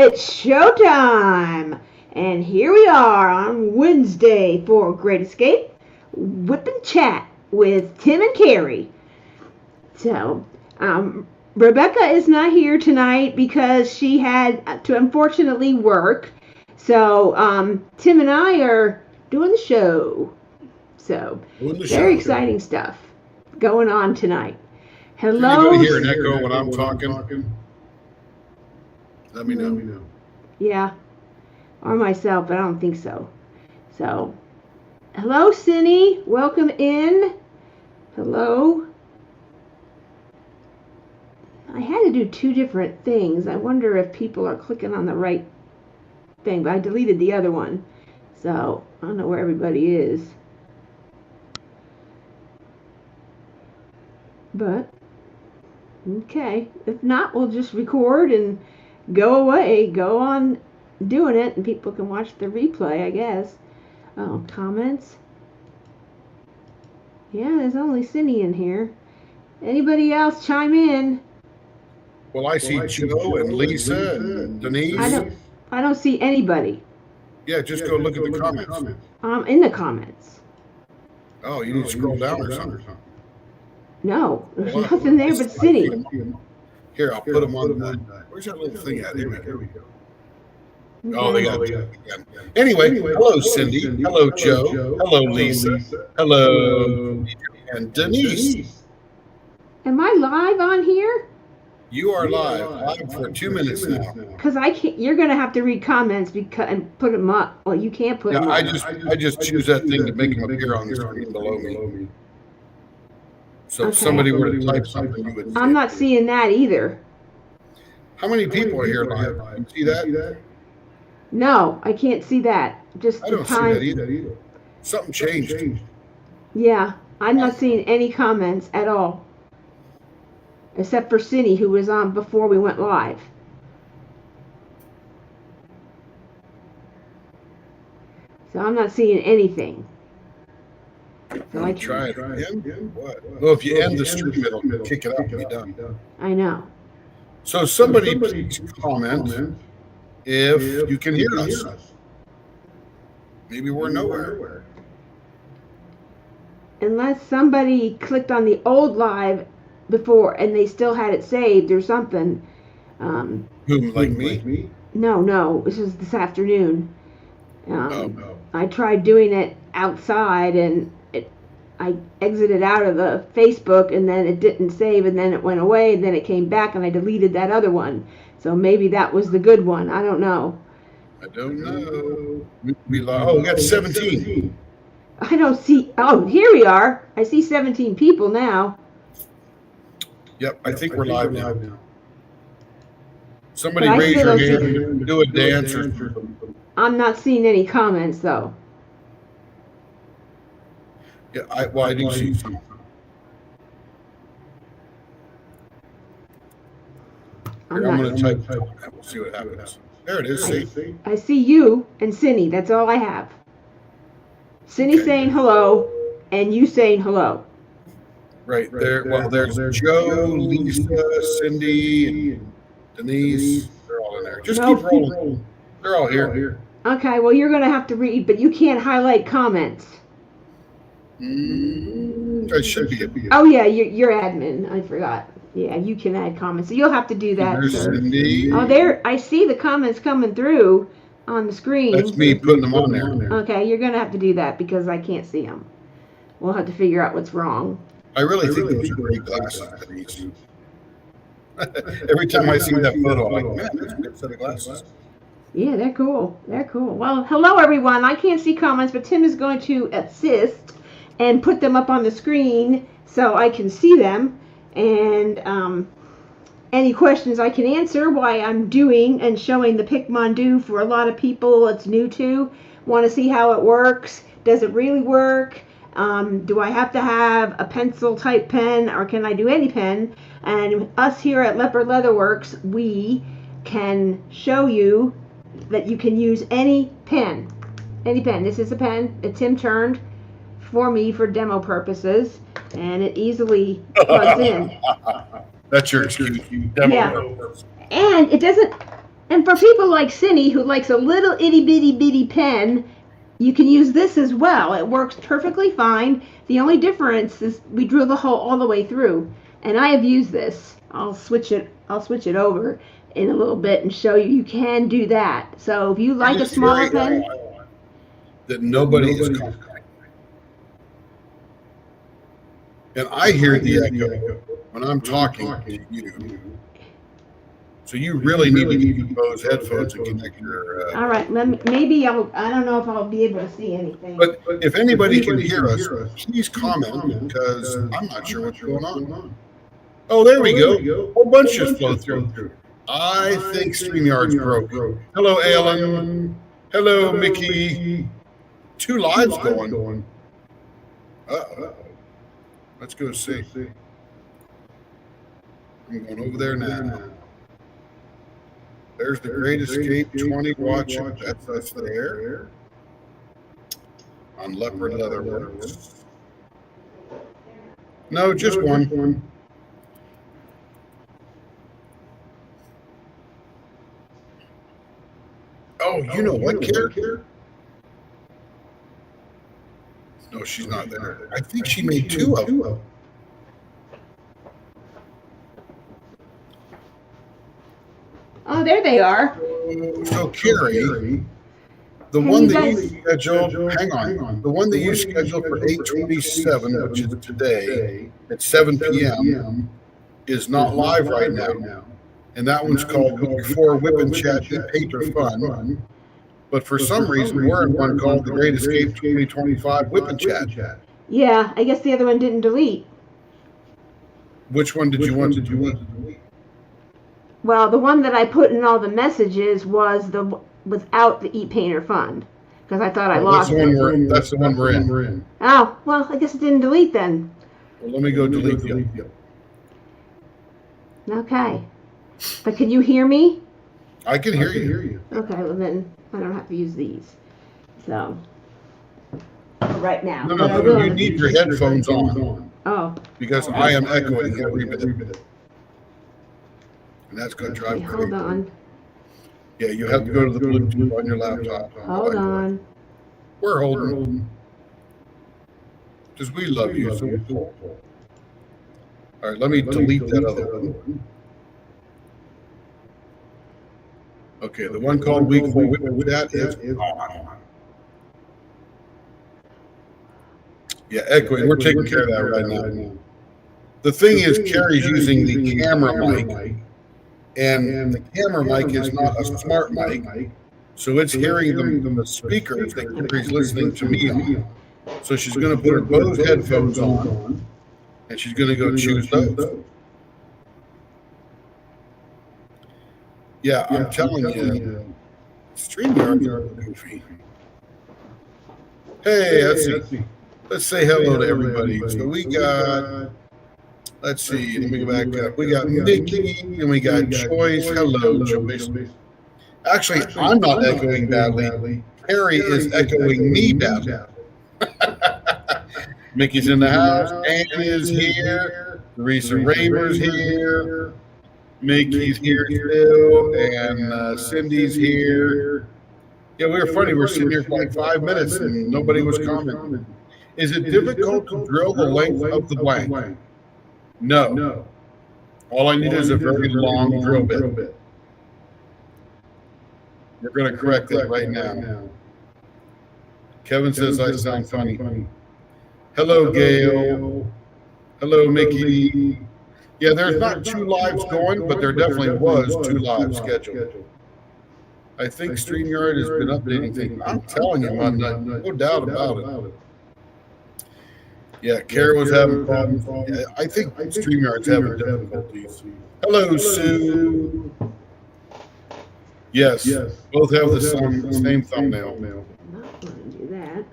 it's showtime! And here we are on Wednesday for Great Escape, WIP and Chat with Tim and Carrie. So, Rebecca is not here tonight because she had to unfortunately work. So, Tim and I are doing the show. So, very exciting stuff going on tonight. Hello. Anybody hear an echo when I'm talking? Let me know. Yeah, or myself, but I don't think so. So, hello, Cindy. Welcome in. Hello. I had to do two different things. I wonder if people are clicking on the right thing, but I deleted the other one. So, I don't know where everybody is. But, okay. If not, we'll just record and go away. Go on doing it, and people can watch the replay, I guess. Oh, comments. Yeah, there's only Cindy in here. Anybody else chime in? Well, I see Joe and Lisa and Denise. I don't see anybody. Yeah, just go look at the comments. In the comments. Oh, you need to scroll down or something. No, there's nothing there but Cindy. Here, I'll put them on the... Where's that little thing at? Here we go. Oh, they got it again. Anyway, hello, Cindy. Hello, Joe. Hello, Lisa. Hello, and Denise. Am I live on here? You are live for 2 minutes now. Because I can't. You're gonna have to read comments and put them up. Well, you can't put them up. I just choose that thing to make them appear on the screen below me. So if somebody were to type something, you would. I'm not seeing that either. How many people are here live? You see that? No, I can't see that. Just I don't see that either. Something changed. Yeah, I'm not seeing any comments at all. Except for Cindy, who was on before we went live. So I'm not seeing anything. So I try it again. What? Well, if you end the stream, it'll kick it out and be done. I know. So somebody please comment if you can hear us. Maybe we're nowhere. Unless somebody clicked on the old live before and they still had it saved or something. Who, like me? No, this was this afternoon. I tried doing it outside and I exited out of the Facebook and then it didn't save and then it went away and then it came back and I deleted that other one. So maybe that was the good one. I don't know. We got 17. I don't see. Oh, here we are. I see 17 people now. Yep, I think we're live now. Somebody raise your hand and do a dance or something. I'm not seeing any comments though. Yeah, I do see some. Here, I'm going to type that. We'll see what happens. There it is. See? I see you and Cindy. That's all I have. Cindy saying hello and you saying hello. Right there. Well, there's Joe, Lisa, Cindy, and Denise. They're all in there. Just keep rolling. They're all here. Okay, well, you're going to have to read, but you can't highlight comments. It should be. Oh, yeah, you're admin. I forgot. Yeah, you can add comments. So you'll have to do that. There's Cindy. Oh, there. I see the comments coming through on the screen. That's me putting them on there. Okay, you're going to have to do that because I can't see them. We'll have to figure out what's wrong. I really think those are great glasses. Every time I see that photo, I'm like, man, that's a good set of glasses. Yeah, they're cool. Well, hello, everyone. I can't see comments, but Tim is going to assist and put them up on the screen so I can see them. And any questions I can answer while I'm doing and showing the Picmondu for a lot of people it's new to. Want to see how it works. Does it really work? Do I have to have a pencil type pen or can I do any pen? And us here at Leopard Leatherworks, we can show you that you can use any pen. Any pen. This is a pen that Tim turned for me for demo purposes, and it easily plugs in. That's your excuse. Demo purpose. And it doesn't And for people like Cindy, who likes a little itty bitty bitty pen, you can use this as well. It works perfectly fine. The only difference is we drill the hole all the way through. And I have used this. I'll switch it over in a little bit and show you can do that. So if you like a smaller pen, that nobody is contacting. And I hear the echo when I'm talking to you. So you really need to get those headphones and connect your. All right, maybe I don't know if I'll be able to see anything. But if anybody can hear us, please comment because I'm not sure what's going on. Oh, there we go. A whole bunch just flowed through. I think StreamYard's broke. Hello, Alan. Hello, Mickey. 2 lives going. Uh-oh. Let's go see. I'm going over there now. There's the Great Escape 20 watching. That's there. On Leopard Leatherworks. No, just one. Oh, you know what, Carrie? No, she's not there. I think she made 2 of them. Oh, there they are. So, Carrie, the one that you scheduled, hang on, the one that you scheduled for 8/27, which is today at 7 p.m., is not live right now. And that one's called Before WIP and Chat Paper Fun. But for some reason, we're in one called The Great Escape 2025 WIP and Chat. Yeah, I guess the other one didn't delete. Which one did you want to delete? Well, the one that I put in all the messages was without the ePainter Fund, because I thought I lost it. That's the one we're in. Oh, well, I guess it didn't delete then. Well, let me go delete the other. Okay. But can you hear me? I can hear you. Okay, well then I don't have to use these. So, right now. No, you need your headphones on. Oh. Because I am echoing every bit. And that's going to drive me crazy. Hold on. Yeah, you have to go to the Bluetooth on your laptop. Hold on. We're holding. Because we love you. So cool. All right, let me delete that other one. Okay, the one called Week 4 WIP Chat is on. Yeah, echoing. We're taking care of that right now. The thing is, Carrie's using the camera mic. And the camera mic is not a smart mic, so it's hearing the speakers that Carrie's listening to me on. So she's going to put her Bose headphones on, and she's going to go choose those. Yeah, I'm telling you, StreamYard's are goofy. Hey, let's say hello to everybody. So we got... Let's see, let me go back up. We got Nikki and we got Joyce. Hello, Joyce. Actually, I'm not echoing badly. Carrie is echoing me badly. Mickey's in the house. Anne is here. Teresa Raymer's here. Mickey's here still. And Cindy's here. Yeah, we were funny. We were sitting here for like 5 minutes and nobody was commenting. Is it difficult to drill the length of the blank? No. All I need is a very long drill bit. We're going to correct that right now. Kevin says I sound funny. Hello, Gail. Hello, Mickey. Yeah, there's not 2 lives going, but there definitely was 2 lives scheduled. I think StreamYard has been updating things. I'm telling you, man, no doubt about it. Yeah, Carrie was having problems. Yeah, I think StreamYard's having difficulties. Hello, Sue. Yes, both have the same thumbnail. I'm not going to do that.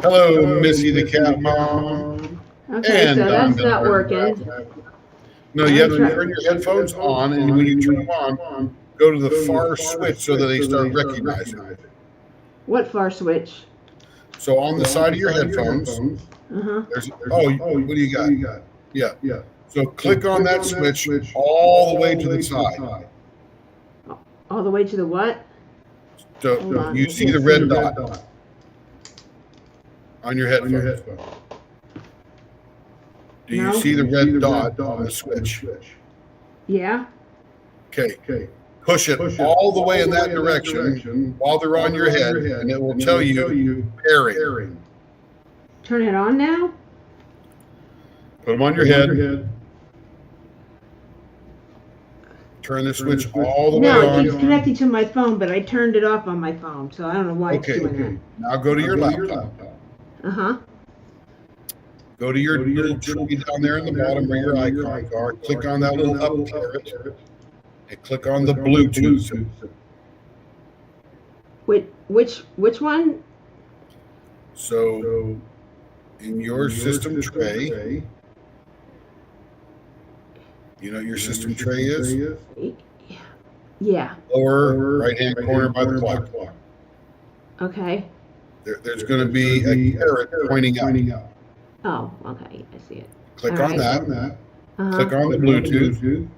Hello, Missy the Cat Mom. Okay, and so that's not working. No, you have to turn your headphones on, and when you turn them on, go to the far switch so that they start recognizing. What far switch? So on the side of your headphones, what do you got? Yeah. So click on that switch all the way to the side. All the way to the what? So you see the red dot on your headphones. Do you see the red dot on the switch? Yeah. Okay. Push it all the way in that direction while they're on your head, and it will tell you pairing. Turn it on now? Put them on your head. Turn the switch all the way on. No, it keeps connecting to my phone, but I turned it off on my phone, so I don't know why it's doing that. Now go to your laptop. Uh-huh. Go to your little tree down there in the bottom where your icons are. Click on that little up carrot and click on the Bluetooth. Which one? So in your system tray, you know what your system tray is? Yeah. Lower right-hand corner by the clock. Okay. There's going to be a carrot pointing up. Oh, okay. I see it. Click on that. Uh-huh. Click on the Bluetooth.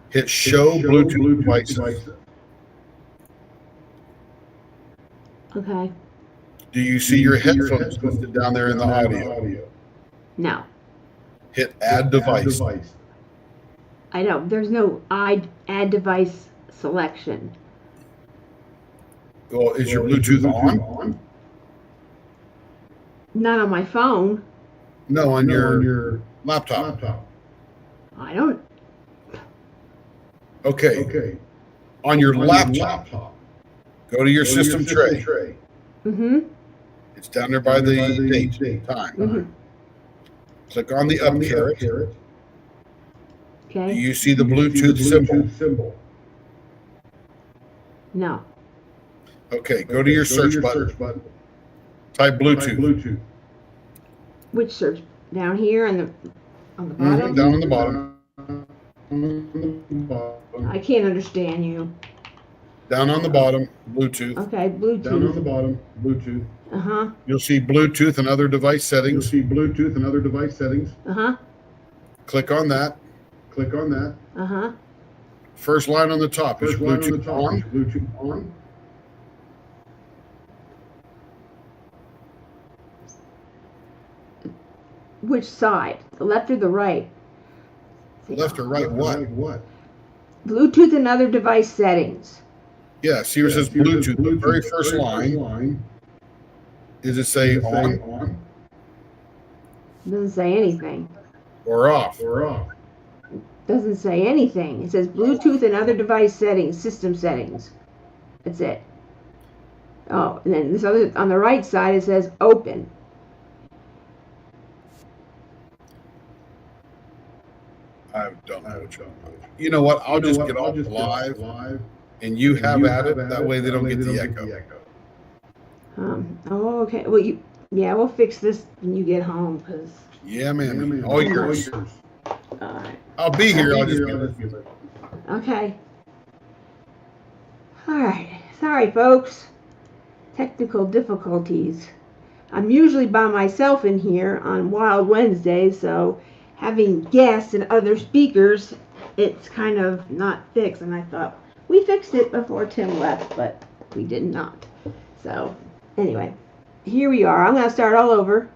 Hit Show Bluetooth Devices. Okay. Do you see your headphones listed down there in the audio? No. Hit Add Device. I know. There's no add device selection. Well, is your Bluetooth on? Not on my phone. No, on your laptop. I don't. Okay. On your laptop, go to your system tray. Mm-hmm. It's down there by the date, time. Mm-hmm. Click on the up carrot. Okay. Do you see the Bluetooth symbol? No. Okay, go to your search button. Type Bluetooth. Which search? Down here on the bottom? Down on the bottom. I can't understand you. Down on the bottom, Bluetooth. Okay, Bluetooth. Down on the bottom, Bluetooth. Uh-huh. You'll see Bluetooth and other device settings. Uh-huh. Click on that. Uh-huh. First line on the top is Bluetooth on. Which side? The left or the right? Left or right what? Bluetooth and other device settings. Yeah, see where it says Bluetooth. The very first line. Does it say on? Doesn't say anything. Or off? Doesn't say anything. It says Bluetooth and other device settings, system settings. That's it. Oh, and then this other on the right side it says open. I don't know what you know what? I'll just get off live and you have at it. That way they don't get the echo. Oh, okay. Well, we'll fix this when you get home, cause. Yeah, man. All yours. All right. I'll be here. I'll just give it. Okay. All right. Sorry, folks. Technical difficulties. I'm usually by myself in here on Wild Wednesday, so having guests and other speakers, it's kind of not fixed. And I thought we fixed it before Tim left, but we did not. So anyway, here we are. I'm going to start all over.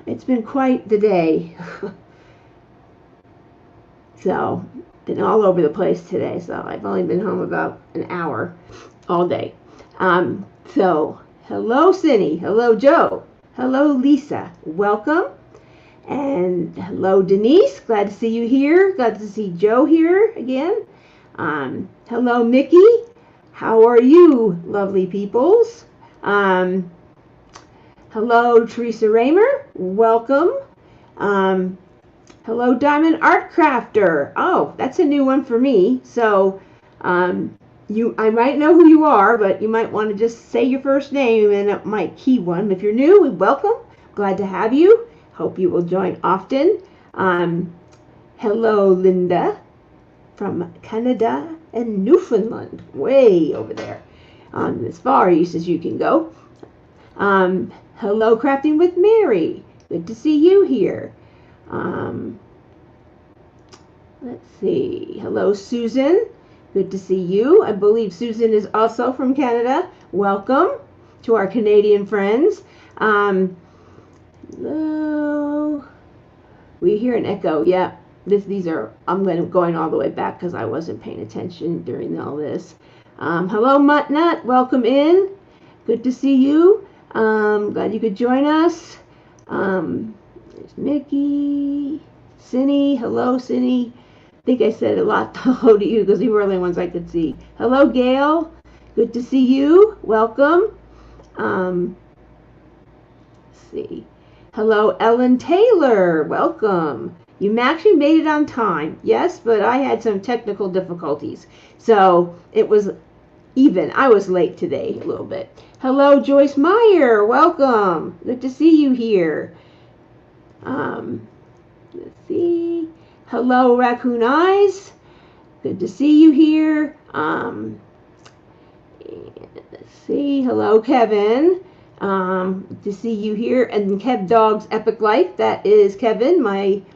It's been quite the day. So, been all over the place today. So I've only been home about an hour all day. So, hello, Cindy. Hello, Joe. Hello, Lisa. Welcome. And hello, Denise. Glad to see you here. Glad to see Joe here again. Hello, Mickey. How are you, lovely peoples? Hello, Teresa Raymer. Welcome. Hello, Diamond Art Crafter. Oh, that's a new one for me. So, I might know who you are, but you might want to just say your first name and it might key one. If you're new, welcome. Glad to have you. Hope you will join often. Hello, Linda from Canada and Newfoundland, way over there, as far east as you can go. Hello, Crafting with Mary. Good to see you here. Let's see. Hello, Susan. Good to see you. I believe Susan is also from Canada. Welcome to our Canadian friends. Hello. We hear an echo. Yeah, these are. I'm going all the way back because I wasn't paying attention during all this. Hello, Muttnut. Welcome in. Good to see you. Glad you could join us. There's Mickey, Cindy. Hello, Cindy. I think I said a lot hello to you because you were the only ones I could see. Hello, Gail. Good to see you. Welcome. Let's see. Hello, Ellen Taylor. Welcome. You actually made it on time. Yes, but I had some technical difficulties. So it was even. I was late today a little bit. Hello, Joyce Meyer. Welcome. Good to see you here. Let's see. Hello, Raccoon Eyes. Good to see you here. Let's see. Hello, Kevin. To see you here. And Kev Dog's Epic Life. That is Kevin,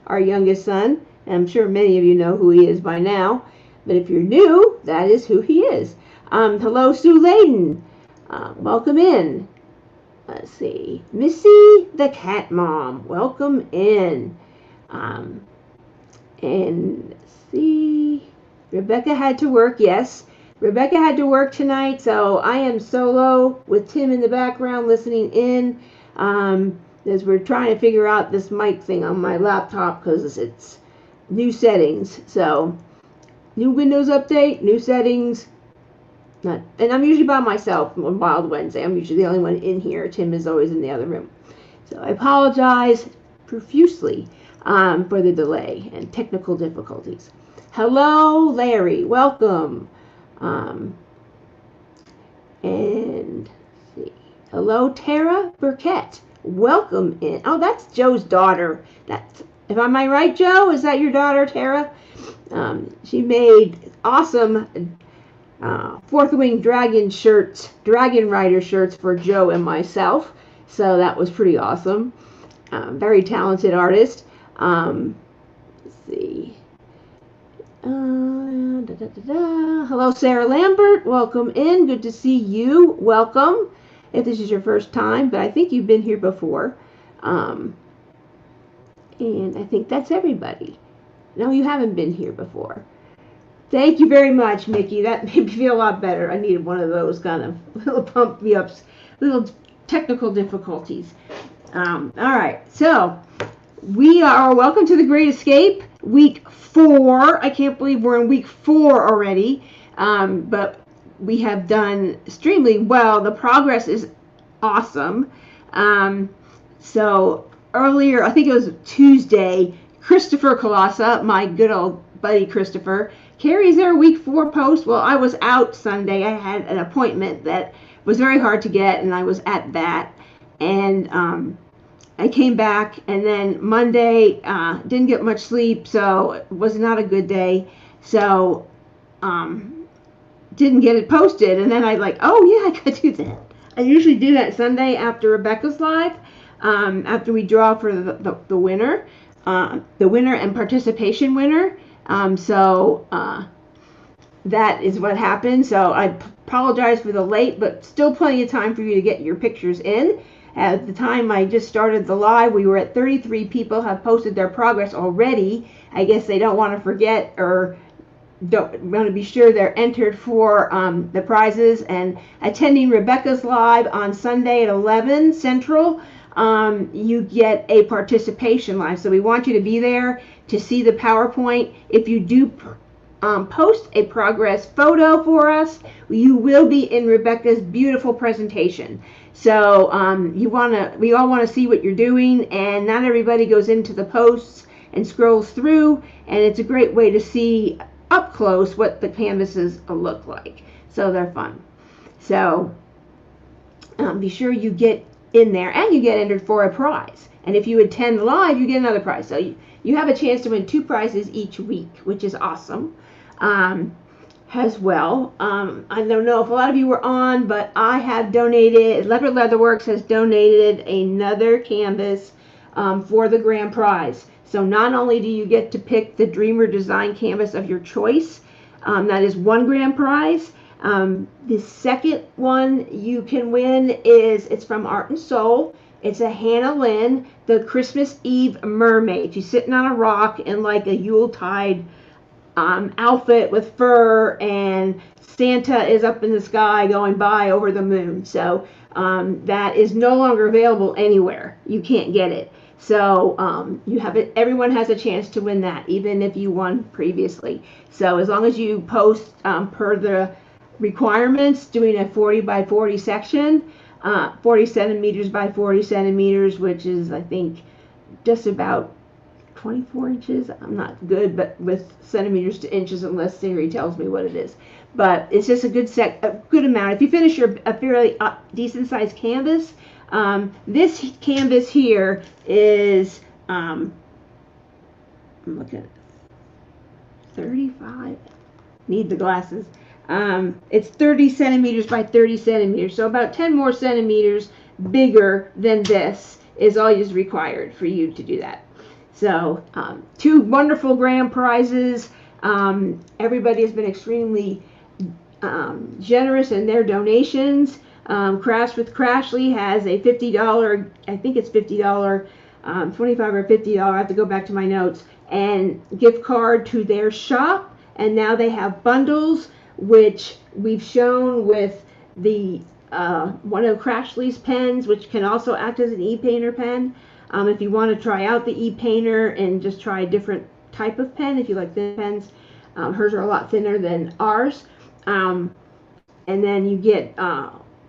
our youngest son. And I'm sure many of you know who he is by now. But if you're new, that is who he is. Hello, Sue Layden. Welcome in. Let's see. Missy the Cat Mom. Welcome in. And let's see. Rebecca had to work. Yes. Rebecca had to work tonight, so I am solo with Tim in the background listening in as we're trying to figure out this mic thing on my laptop because it's new settings. So, new Windows update, new settings. And I'm usually by myself on Wild Wednesday. I'm usually the only one in here. Tim is always in the other room. So I apologize profusely for the delay and technical difficulties. Hello, Larry. Welcome. And let's see. Hello, Tara Burkett. Welcome in. Oh, that's Joe's daughter. Am I right, Joe? Is that your daughter, Tara? She made awesome Fourth Wing Dragon shirts, Dragon Rider shirts for Joe and myself. So that was pretty awesome. Very talented artist. Let's see. Hello, Sarah Lambert. Welcome in. Good to see you. Welcome. If this is your first time, but I think you've been here before. And I think that's everybody. No, you haven't been here before. Thank you very much, Mickey. That made me feel a lot better. I needed one of those kind of little pump me ups, little technical difficulties. All right. So we are welcome to the Great Escape, week 4. I can't believe we're in week 4 already, but we have done extremely well. The progress is awesome. So earlier, I think it was Tuesday, Christopher Colassa, my good old buddy Christopher, Carrie's there week 4 post. Well, I was out Sunday. I had an appointment that was very hard to get, and I was at that. And I came back, and then Monday, didn't get much sleep, so it was not a good day. So, didn't get it posted. And then I oh yeah, I could do that. I usually do that Sunday after Rebecca's live, after we draw for the winner and participation winner. That is what happened. So I apologize for the late, but still plenty of time for you to get your pictures in. At the time I just started the live, we were at 33 people have posted their progress already. I guess they don't want to forget or don't want to be sure they're entered for the prizes. And attending Rebecca's live on Sunday at 11 Central, you get a participation live. So we want you to be there to see the PowerPoint. If you do post a progress photo for us, you will be in Rebecca's beautiful presentation. So we all want to see what you're doing, and not everybody goes into the posts and scrolls through, and it's a great way to see up close what the canvases look like. So they're fun. So be sure you get in there, and you get entered for a prize. And if you attend live, you get another prize. So you have a chance to win 2 prizes each week, which is awesome. As well, I don't know if a lot of you were on, but I have donated, Leopard Leatherworks has donated another canvas for the grand prize. So not only do you get to pick the Dreamer Design canvas of your choice, That is 1 grand prize. The second one you can win it's from Art and Soul. It's a Hannah Lynn, the Christmas Eve mermaid. She's sitting on a rock in like a Yuletide outfit with fur, and Santa is up in the sky going by over the moon. So that is no longer available anywhere. You can't get it. So you have it. Everyone has a chance to win that, even if you won previously. So as long as you post per the requirements, doing a 40 by 40 section, 40 centimeters by 40 centimeters, which is I think just about 24 inches. I'm not good, but with centimeters to inches, unless Siri tells me what it is. But it's just a good amount. If you finish a fairly decent sized canvas, this canvas here is I'm looking at 35. Need the glasses. It's 30 centimeters by 30 centimeters, so about 10 more centimeters bigger than this is all is required for you to do that. So 2 wonderful grand prizes. Everybody has been extremely generous in their donations. Crash with Crashly has a $50, I think it's $50, 25 or $50, I have to go back to my notes, and gift card to their shop. And now they have bundles, which we've shown with the one of Crashly's pens, which can also act as an e-painter pen. If you want to try out the e-painter and just try a different type of pen, if you like thin pens, hers are a lot thinner than ours. And then you get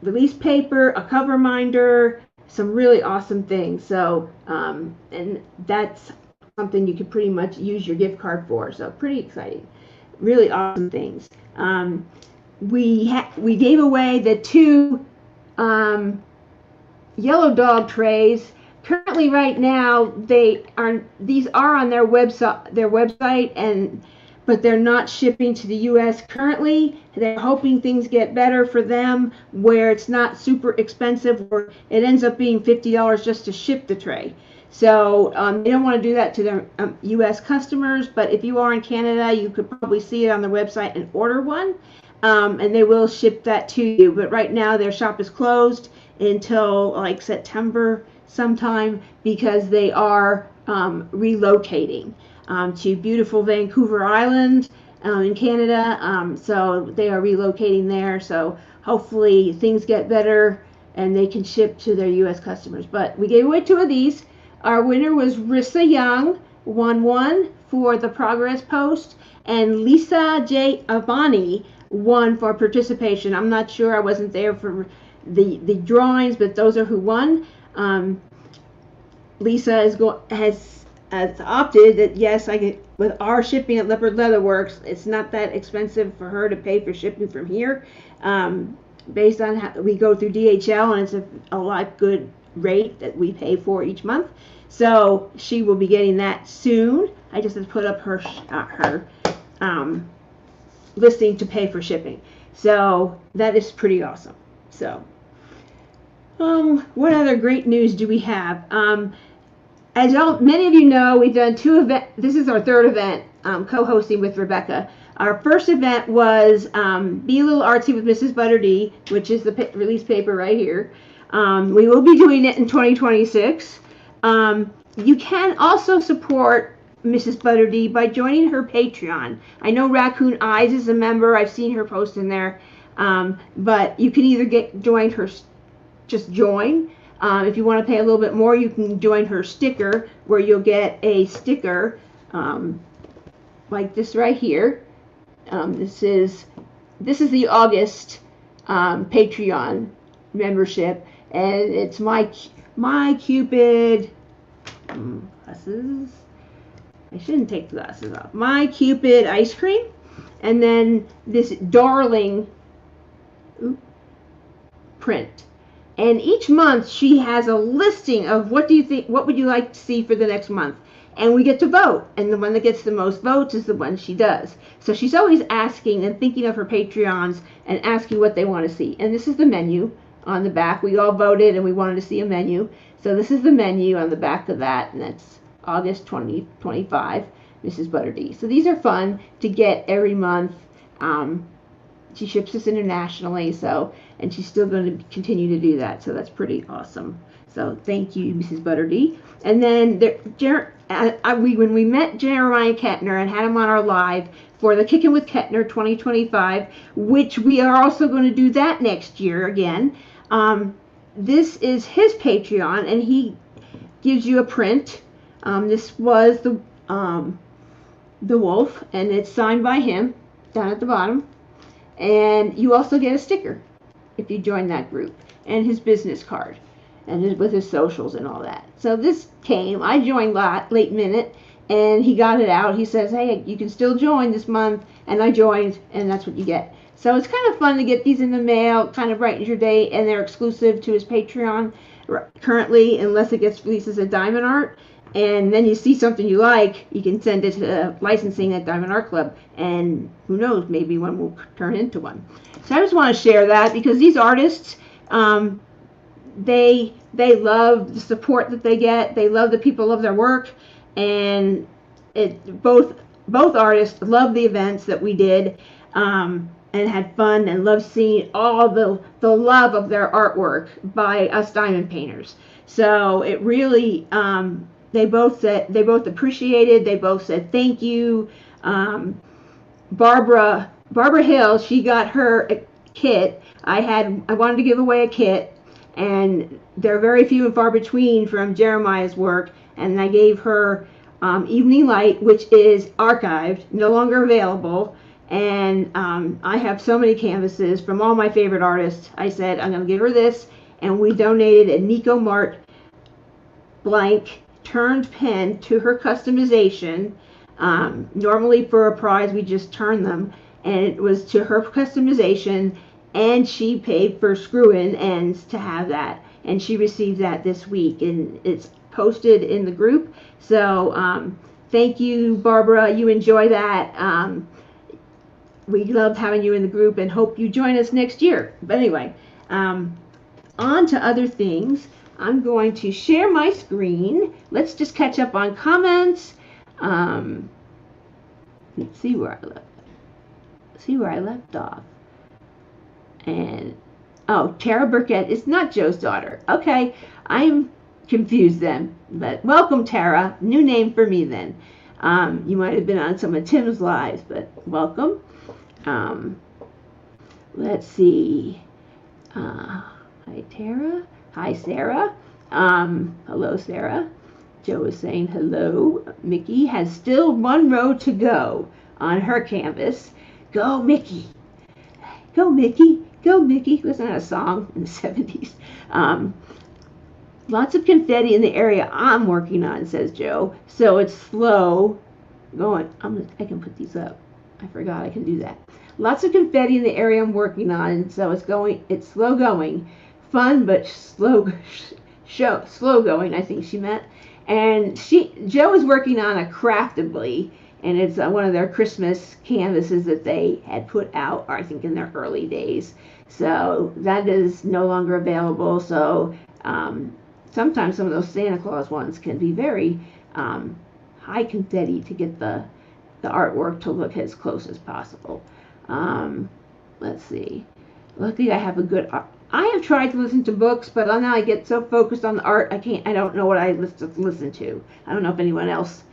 release paper, a cover minder, some really awesome things. So, and that's something you could pretty much use your gift card for. So pretty exciting, really awesome things. We gave away the 2 yellow dog trays. Currently, right now, these are on their website, but they're not shipping to the U.S. currently. They're hoping things get better for them, where it's not super expensive, or it ends up being $50 just to ship the tray. So they don't want to do that to their U.S. customers, but if you are in Canada, you could probably see it on their website and order one, and they will ship that to you. But right now, their shop is closed until like September sometime, because they are relocating to beautiful Vancouver Island in Canada. So they are relocating there. So hopefully things get better and they can ship to their U.S. customers. But we gave away 2 of these. Our winner was Rissa Young, won 1 for the progress post, and Lisa J. Avani won for participation. I'm not sure, I wasn't there for the drawings, but those are who won. Lisa has opted that yes, I can, with our shipping at Leopard Leatherworks, it's not that expensive for her to pay for shipping from here. Based on how we go through DHL, and it's a lot good rate that we pay for each month. So she will be getting that soon. I just have to put up her listing to pay for shipping. So that is pretty awesome. So what other great news do we have? As many of you know, we've done 2 events. This is our 3rd event, co-hosting with Rebecca. Our first event was Be a Little Artsy with Mrs. Butterdee, which is the release paper right here. We will be doing it in 2026. You can also support Mrs. Butterdee by joining her Patreon. I know Raccoon Eyes is a member. I've seen her post in there. But you can either join her, just join. If you want to pay a little bit more, you can join her sticker, where you'll get a sticker like this right here. This is the August Patreon membership, and it's my Cupid glasses. I shouldn't take the glasses off. My Cupid ice cream, and then this darling print. And each month she has a listing of what would you like to see for the next month. And we get to vote. And the one that gets the most votes is the one she does. So she's always asking and thinking of her Patreons and asking what they want to see. And this is the menu on the back. We all voted and we wanted to see a menu. So this is the menu on the back of that. And that's August 2025, Mrs. Butterdee. So these are fun to get every month. She ships us internationally, so, and she's still going to continue to do that, so that's pretty awesome. So thank you, Mrs. Butterdy. And then when we met Jeremiah Kettner and had him on our live for the Kickin' with Kettner 2025, which we are also going to do that next year again. This is his Patreon, and he gives you a print. This was the wolf, and it's signed by him down at the bottom. And you also get a sticker if you join that group, and his business card, and with his socials and all that. So this came, I joined late minute, and he got it out. He says, hey, you can still join this month, and I joined, and that's what you get. So it's kind of fun to get these in the mail, kind of brightens your day, and they're exclusive to his Patreon currently, unless it gets released as a diamond art. And then you see something you like, you can send it to licensing at Diamond Art Club, and who knows, maybe one will turn into one. So I just want to share that, because these artists, they love the support that they get. They love the people love their work, and both artists love the events that we did, and had fun, and loved seeing all the love of their artwork by us diamond painters. So it really, they both appreciated. They both said thank you. Barbara Hill, she got her a kit. I wanted to give away a kit, and they're very few and far between from Jeremiah's work, and I gave her Evening Light, which is archived, no longer available. And I have so many canvases from all my favorite artists. I said I'm going to give her this, and we donated a Nico Mart blank turned pen to her customization. Normally for a prize we just turn them, and it was to her customization, and she paid for screw-in ends to have that, and she received that this week, and it's posted in the group. So thank you, Barbara. You enjoy that. We loved having you in the group and hope you join us next year. But anyway, on to other things. I'm going to share my screen. Let's just catch up on comments. Let's see where I left off. And Tara Burkett is not Joe's daughter. Okay, I'm confused then. But welcome, Tara. New name for me then. You might have been on some of Tim's lives, but welcome. Let's see. Hi, Tara. Hi, Sarah. Hello, Sarah. Joe is saying hello. Mickey has still one row to go on her canvas. Go, Mickey. Go, Mickey. Go, Mickey. Wasn't that a song in the 70s? Lots of confetti in the area I'm working on, says Joe. So it's slow going. I can put these up. I forgot I can do that. Lots of confetti in the area I'm working on, so it's slow going. Fun, but slow going, I think she meant. And Joe is working on a Craftably, and it's one of their Christmas canvases that they had put out, I think, in their early days. So that is no longer available. So sometimes some of those Santa Claus ones can be very high confetti to get the artwork to look as close as possible. Let's see. Luckily, I have a good art. I have tried to listen to books, but now I get so focused on the art, I don't know what I listen to. I don't know if anyone else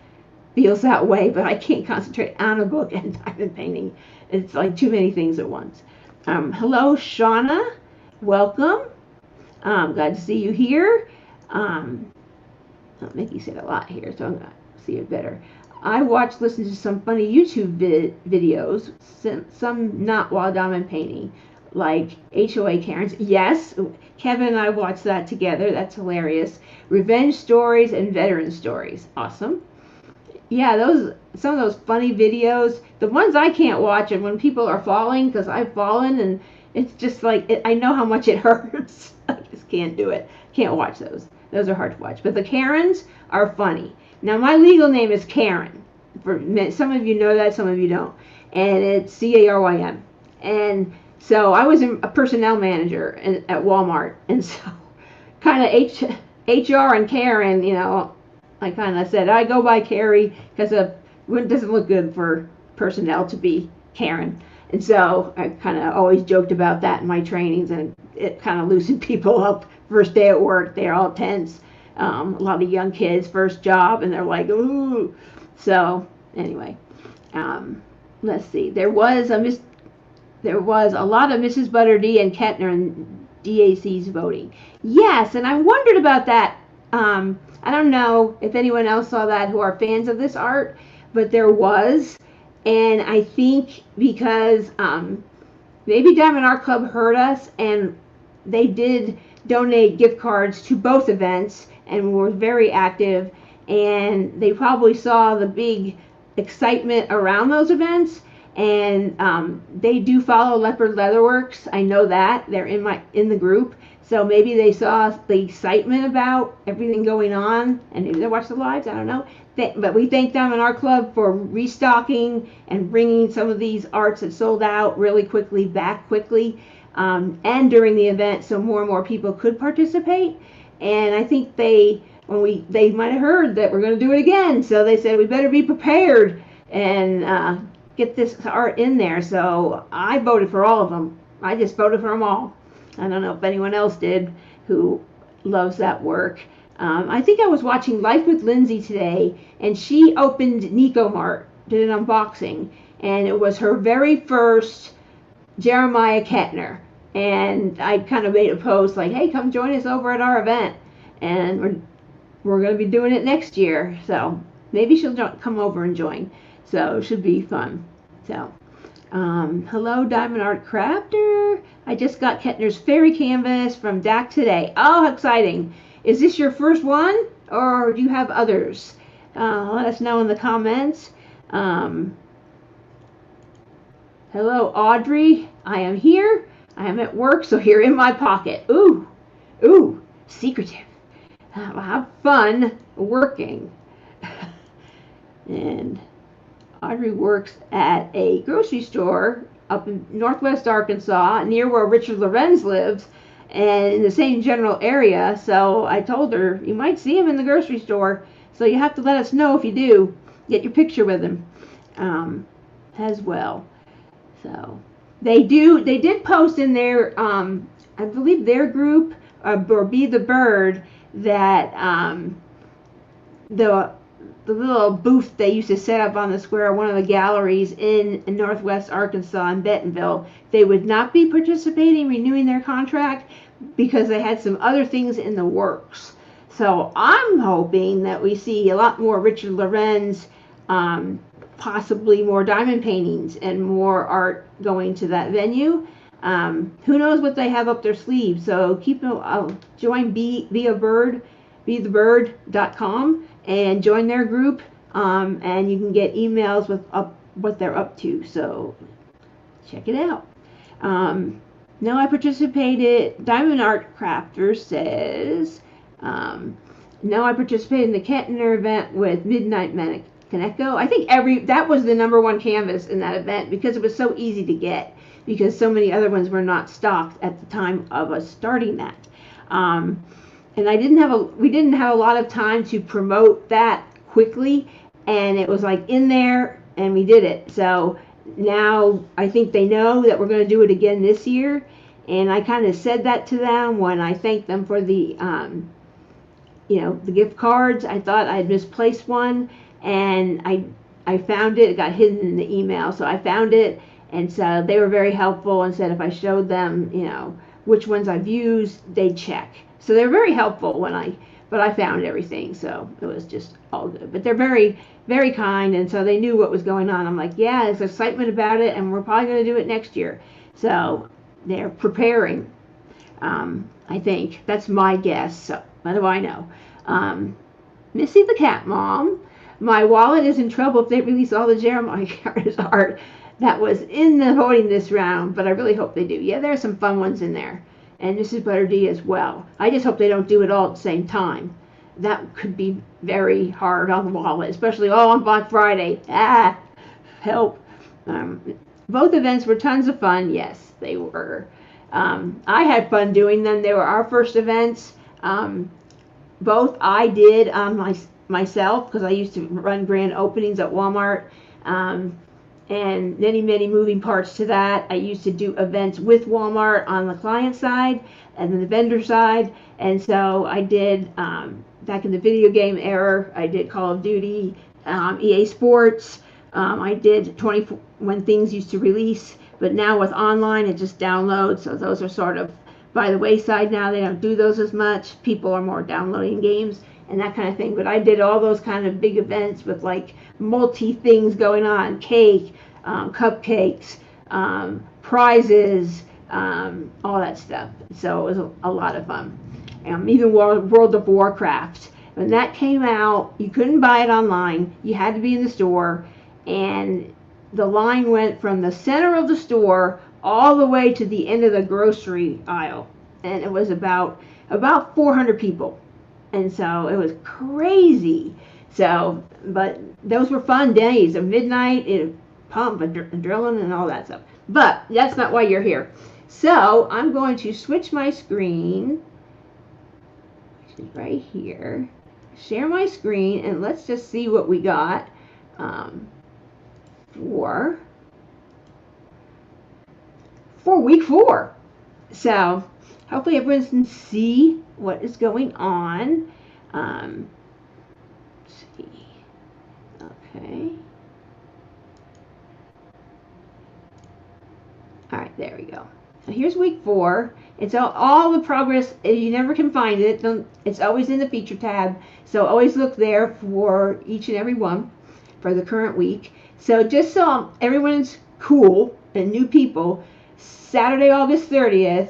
feels that way, but I can't concentrate on a book and diamond painting. It's like too many things at once. Hello, Shauna. Welcome. Glad to see you here. Mickey said a lot here, so I'm going to see it better. I listen to some funny YouTube videos, some not while diamond painting, like HOA Karen's. Yes, Kevin and I watched that together. That's hilarious. Revenge stories and veteran stories. Awesome. Yeah, some of those funny videos. The ones I can't watch are when people are falling, because I've fallen, and it's just like, I know how much it hurts. I just can't do it. Can't watch those. Those are hard to watch. But the Karens are funny. Now, my legal name is Karen. Some of you know that, some of you don't. And it's Carym. And so I was a personnel manager at Walmart. And so kind of HR and Karen, I kind of said, I go by Carrie because it doesn't look good for personnel to be Karen. And so I kind of always joked about that in my trainings, and it kind of loosened people up. First day at work, they're all tense. A lot of young kids, first job, and they're like, ooh. So anyway, let's see. There was a lot of Mrs. Butterdee and Kettner and DAC's voting. Yes, and I wondered about that. I don't know if anyone else saw that who are fans of this art, but there was. And I think because maybe Diamond Art Club heard us, and they did donate gift cards to both events and were very active, and they probably saw the big excitement around those events, and they do follow Leopard Leatherworks. I know that they're in the group, so maybe they saw the excitement about everything going on, and maybe they watched the lives. I don't know. But we thank them in our club for restocking and bringing some of these arts that sold out really quickly back quickly, and during the event, so more and more people could participate. And I think they might have heard that we're going to do it again, so they said we better be prepared and get this art in there. So I voted for all of them. I just voted for them all. I don't know if anyone else did who loves that work. I think I was watching Life with Lindsay today, and she opened Nico Mart, did an unboxing, and it was her very first Jeremiah Kettner. And I kind of made a post like, hey, come join us over at our event. And we're going to be doing it next year. So maybe she'll come over and join. So it should be fun. So, hello, Diamond Art Crafter. I just got Kettner's Fairy Canvas from DAC today. Oh, how exciting. Is this your first one, or do you have others? Let us know in the comments. Hello, Audrey. I am here. I am at work, so you're in my pocket. Ooh, secretive. Have fun working. And Audrey works at a grocery store up in Northwest Arkansas, near where Richard Lorenz lives, and in the same general area. So I told her, you might see him in the grocery store, so you have to let us know if you do. Get your picture with him as well. So they did post in their, I believe their group, or Be the Bird, that the little booth they used to set up on the square, one of the galleries in Northwest Arkansas in Bentonville, they would not be participating, renewing their contract, because they had some other things in the works. So I'm hoping that we see a lot more Richard Lorenz, possibly more diamond paintings and more art going to that venue. Who knows what they have up their sleeves? So join BeTheBird.com and join their group, and you can get emails with what they're up to. So check it out. No, I participated. Diamond Art Crafter says, no, I participated in the Kettner event with Midnight Kaneko. I think that was the #1 canvas in that event because it was so easy to get, because so many other ones were not stocked at the time of us starting that. And we didn't have a lot of time to promote that quickly, and it was like in there, and we did it. So now I think they know that we're going to do it again this year, and I kind of said that to them when I thanked them for the the gift cards. I thought I had misplaced one, and I found it. It got hidden in the email, so I found it, and so they were very helpful and said if I showed them which ones I've used, they'd check. So they're very helpful but I found everything, so it was just all good. But they're very, very kind, and so they knew what was going on. I'm like, yeah, there's excitement about it, and we're probably going to do it next year. So they're preparing, I think. That's my guess. So what do I know? Missy the Cat Mom, my wallet is in trouble if they release all the Jeremiah art that was in the voting this round, but I really hope they do. Yeah, there are some fun ones in there. And Mrs. Butterdee as well. I just hope they don't do it all at the same time. That could be very hard on the wallet, especially on Black Friday. Help. Both events were tons of fun. Yes, they were. I had fun doing them. They were our first events. Both I did myself, because I used to run grand openings at Walmart. and many moving parts to that. I used to do events with Walmart on the client side and then the vendor side, and so I did back in the video game era. I did Call of Duty, EA Sports. I did 24 when things used to release, but now with online, it just downloads. So those are sort of by the wayside now. They don't do those as much. People are more downloading games and that kind of thing. But I did all those kind of big events with like multi things going on, cake, cupcakes, prizes, all that stuff. So it was a lot of fun. Even World of Warcraft. When that came out, you couldn't buy it online. You had to be in the store. And the line went from the center of the store all the way to the end of the grocery aisle. And it was about 400 people. And so it was crazy. So, but those were fun days. At midnight, pump, adrenaline, and all that stuff. But that's not why you're here. So I'm going to switch my screen right here. Share my screen, and let's just see what we got for week 4. So hopefully everyone can see what is going on. Let's see. Okay. All right, there we go. So here's week 4. It's all the progress. You never can find it. It's always in the feature tab. So always look there for each and every one for the current week. So just so everyone's cool and new people, Saturday, August 30th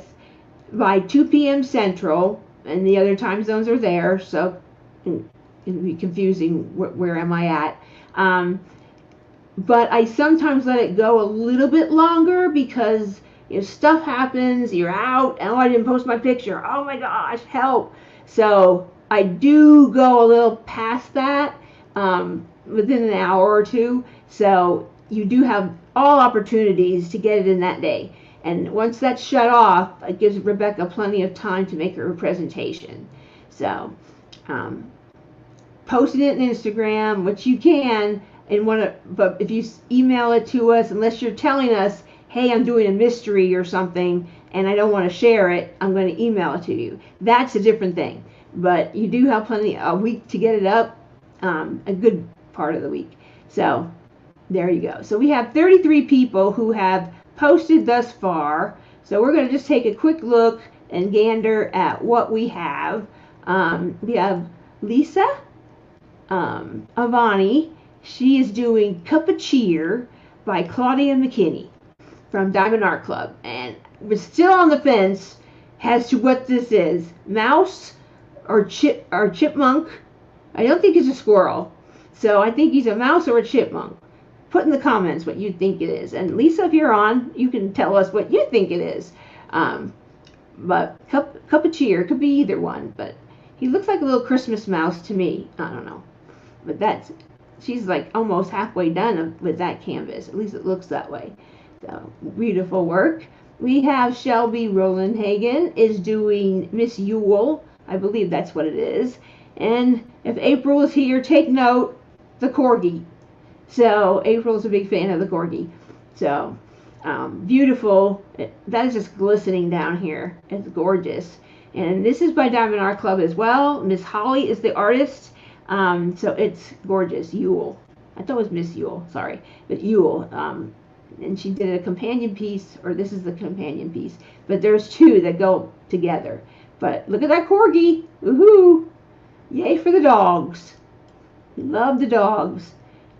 by 2 p.m. Central, and the other time zones are there. So it can be confusing. Where am I at? But I sometimes let it go a little bit longer because stuff happens, you're out, oh, I didn't post my picture, oh my gosh, help. So I do go a little past that within an hour or two. So you do have all opportunities to get it in that day. And once that's shut off, it gives Rebecca plenty of time to make her presentation. So posting it on Instagram, which you can, but if you email it to us, unless you're telling us, hey, I'm doing a mystery or something and I don't want to share it, I'm going to email it to you. That's a different thing. But you do have a week to get it up, a good part of the week. So there you go. So we have 33 people who have posted thus far. So we're going to just take a quick look and gander at what we have. We have Lisa Avani. She is doing Cup of Cheer by Claudia McKinney from Diamond Art Club, and we're still on the fence as to what this is, mouse or chipmunk. I don't think it's a squirrel, so I think he's a mouse or a chipmunk. Put in the comments what you think it is, and Lisa, if you're on, you can tell us what you think it is. But cup of cheer could be either one, but he looks like a little Christmas mouse to me. I don't know, but she's like almost halfway done with that canvas. At least it looks that way. So beautiful work. We have Shelby Rolandhagen is doing Miss Yule. I believe that's what it is. And if April is here, take note, the corgi. So April's a big fan of the corgi. So beautiful. That is just glistening down here. It's gorgeous. And this is by Diamond Art Club as well. Miss Holly is the artist. So it's gorgeous. Yule. I thought it was Miss Yule. Sorry. But Yule. And she did a companion piece, or this is the companion piece, but there's 2 that go together. But look at that corgi. Woohoo! Yay for the dogs. We love the dogs.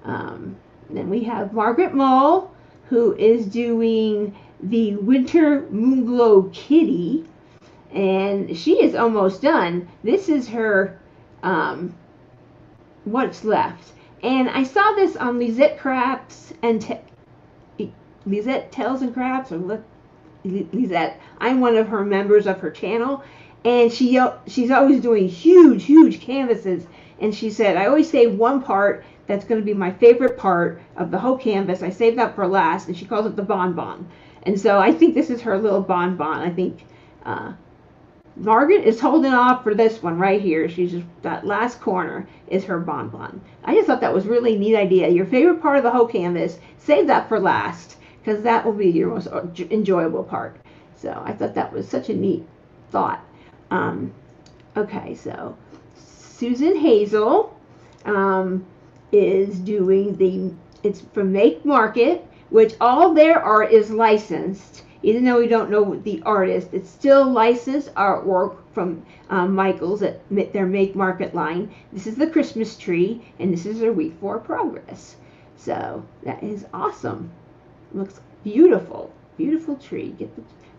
Then we have Margaret Mull, who is doing the Winter Moonglow Kitty, and she is almost done. This is her what's left. And I saw this on Lisette Crafts and Lisette Tells and Crafts, or Lisette. I'm one of her members of her channel, and she's always doing huge canvases. And she said, I always save one part that's going to be my favorite part of the whole canvas. I saved that for last, and she calls it the bonbon. And so I think this is her little bonbon. I think Margaret is holding off for this one right here. She's just, that last corner is her bonbon. I just thought that was really a neat idea. Your favorite part of the whole canvas, save that for last, because that will be your most enjoyable part. So I thought that was such a neat thought. Okay, so Susan Hazel is doing it's from Make Market, which all their art is licensed. Even though we don't know the artist, it's still licensed artwork from Michaels at their Make Market line. This is the Christmas tree, and this is their week 4 progress. So that is awesome. Looks beautiful. Beautiful tree.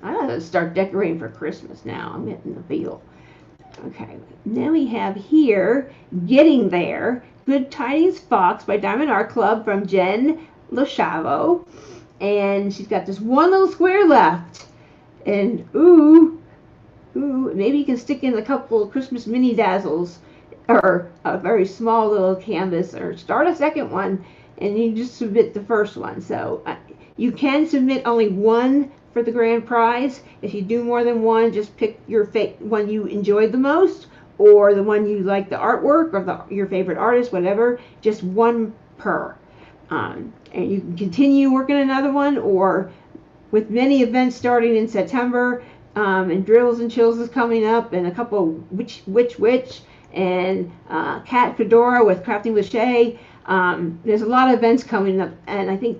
I gotta start decorating for Christmas now. I'm getting the feel. Okay, now we have here, Getting There, Good Tidings Fox by Diamond Art Club from Jen LaChavo. And she's got this one little square left. And ooh, maybe you can stick in a couple of Christmas mini dazzles or a very small little canvas, or start a second one and you just submit the first one. So you can submit only one for the grand prize. If you do more than one, just pick your one you enjoyed the most, or the one you like the artwork, or your favorite artist, whatever. Just one per. And you can continue working another one, or with many events starting in September, and Drills and Chills is coming up, and a couple of Witch, and Cat Fedora with Crafting with Shay. There's a lot of events coming up, and I think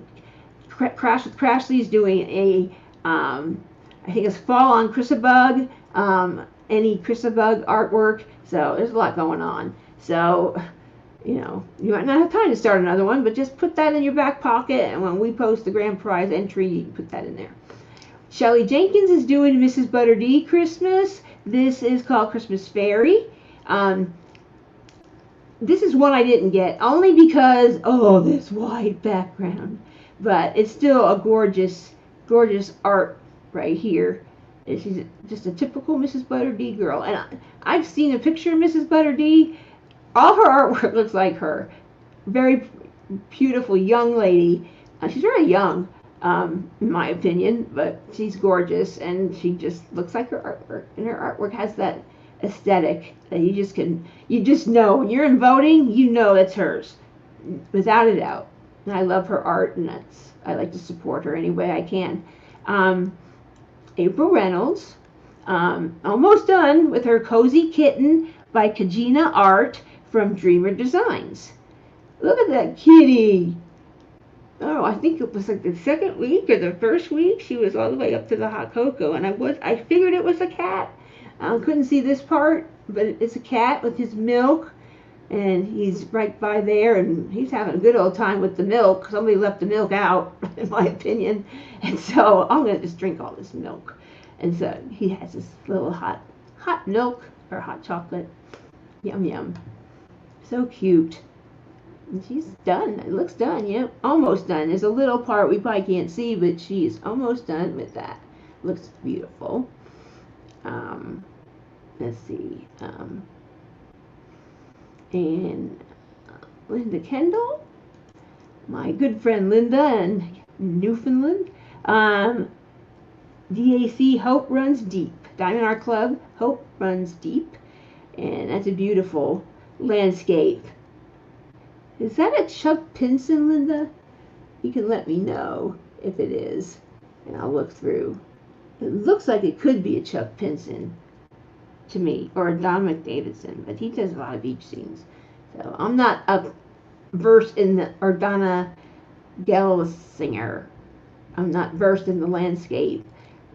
Crash with Crashly is doing a, I think it's Fall on Chrysabug, any Chrysabug artwork. So there's a lot going on. So, you know, you might not have time to start another one, but just put that in your back pocket, and when we post the grand prize entry, you can put that in there. Shelly Jenkins is doing Mrs. Butter D Christmas. This is called Christmas Fairy. This is one I didn't get, only because, this white background. But it's still a gorgeous, gorgeous art right here. She's just a typical Mrs. Butter D girl. And I've seen a picture of Mrs. Butter D. All her artwork looks like her. Very beautiful young lady. She's very young, in my opinion, but she's gorgeous, and she just looks like her artwork. And her artwork has that aesthetic that you just know. When you're in voting, you know it's hers, without a doubt. And I love her art, and I like to support her any way I can. April Reynolds, almost done with her Cozy Kitten by Kajina Art from Dreamer Designs. Look at that kitty. I think it was like the second week or the first week. She was all the way up to the hot cocoa, and I figured it was a cat. I couldn't see this part, but it's a cat with his milk, and he's right by there, and he's having a good old time with the milk. Somebody left the milk out, in my opinion, and so I'm going to just drink all this milk. And so he has this little hot milk, or hot chocolate. Yum, yum. So cute. And she's done. It looks done, yeah. Almost done. There's a little part we probably can't see, but she is almost done with that. Looks beautiful. Let's see. And Linda Kendall, my good friend Linda in Newfoundland. DAC Hope Runs Deep. Diamond Art Club, Hope Runs Deep. And that's a beautiful landscape. Is that a Chuck Pinson, Linda? You can let me know if it is, and I'll look through. It looks like it could be a Chuck Pinson to me, or a Don McDavidson, but he does a lot of beach scenes. So I'm not versed in the, or Donna Gelsinger. I'm not versed in the landscape.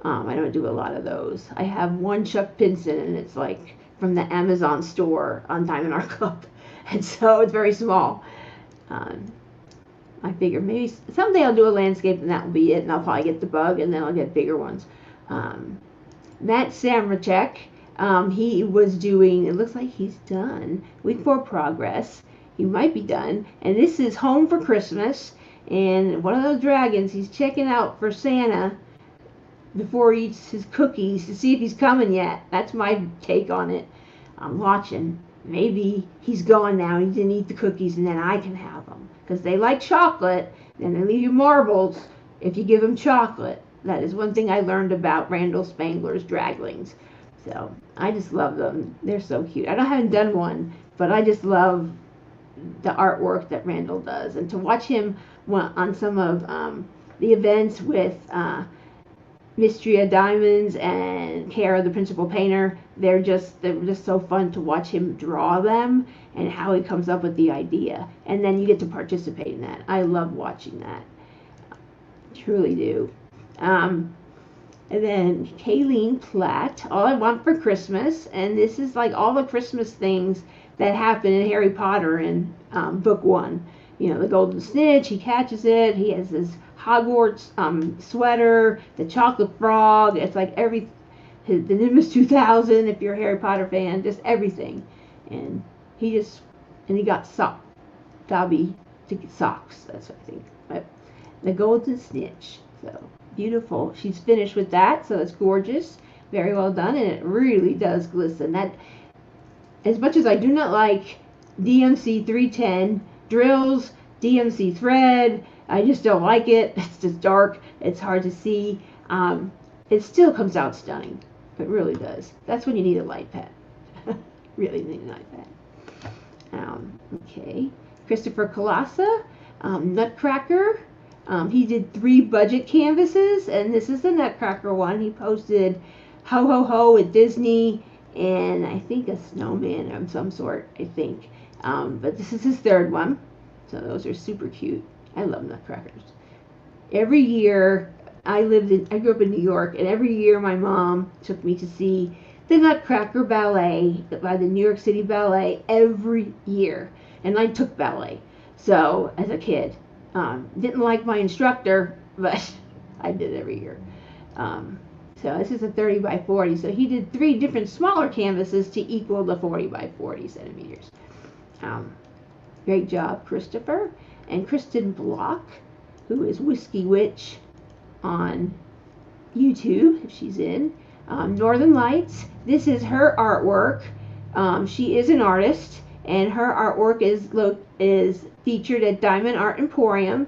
I don't do a lot of those. I have one Chuck Pinson, and it's like from the Amazon store on Diamond Art Club. And so it's very small. I figure maybe someday I'll do a landscape, and that will be it, and I'll probably get the bug, and then I'll get bigger ones. Matt Samrachek, he was doing, it looks like he's done, week 4 progress. He might be done. And this is Home for Christmas. And one of those dragons, he's checking out for Santa before he eats his cookies to see if he's coming yet. That's my take on it. I'm watching. Maybe he's gone now. He didn't eat the cookies, and then I can have them. Because they like chocolate, and they leave you marbles if you give them chocolate. That is one thing I learned about Randall Spangler's Draglings. So I just love them. They're so cute. I haven't done one, but I just love the artwork that Randall does, and to watch him on some of the events with Mystery of Diamonds and Kara, the principal painter. They're just so fun to watch him draw them and how he comes up with the idea, and then you get to participate in that. I love watching that, truly do. And then Kayleen Platt, All I Want for Christmas, and this is like all the Christmas things that happen in Harry Potter in book 1. You know, the golden snitch, he catches it, he has his Hogwarts sweater, the chocolate frog, it's like the Nimbus 2000 if you're a Harry Potter fan, just everything. And he got Dobby to get socks, that's what I think. But the golden snitch, so beautiful. She's finished with that, so it's gorgeous, very well done, and it really does glisten. That, as much as I do not like DMC 310 drills, DMC thread, I just don't like it. It's just dark. It's hard to see. It still comes out stunning. It really does. That's when you need a light pad. Really need a light pad. Okay. Christopher Colassa, Nutcracker. He did 3 budget canvases, and this is the Nutcracker one. He posted Ho Ho Ho at Disney, and I think a snowman of some sort, I think. But this is his 3rd one. So those are super cute. I love nutcrackers. Every year, I grew up in New York, and every year my mom took me to see the Nutcracker Ballet by the New York City Ballet every year. And I took ballet, so as a kid. Didn't like my instructor, but I did every year. So this is a 30 by 40. So he did 3 different smaller canvases to equal the 40 by 40 centimeters. Great job, Christopher. And Kristen Block, who is Whiskey Witch on YouTube, if she's in. Northern Lights. This is her artwork. She is an artist, and her artwork is featured at Diamond Art Emporium,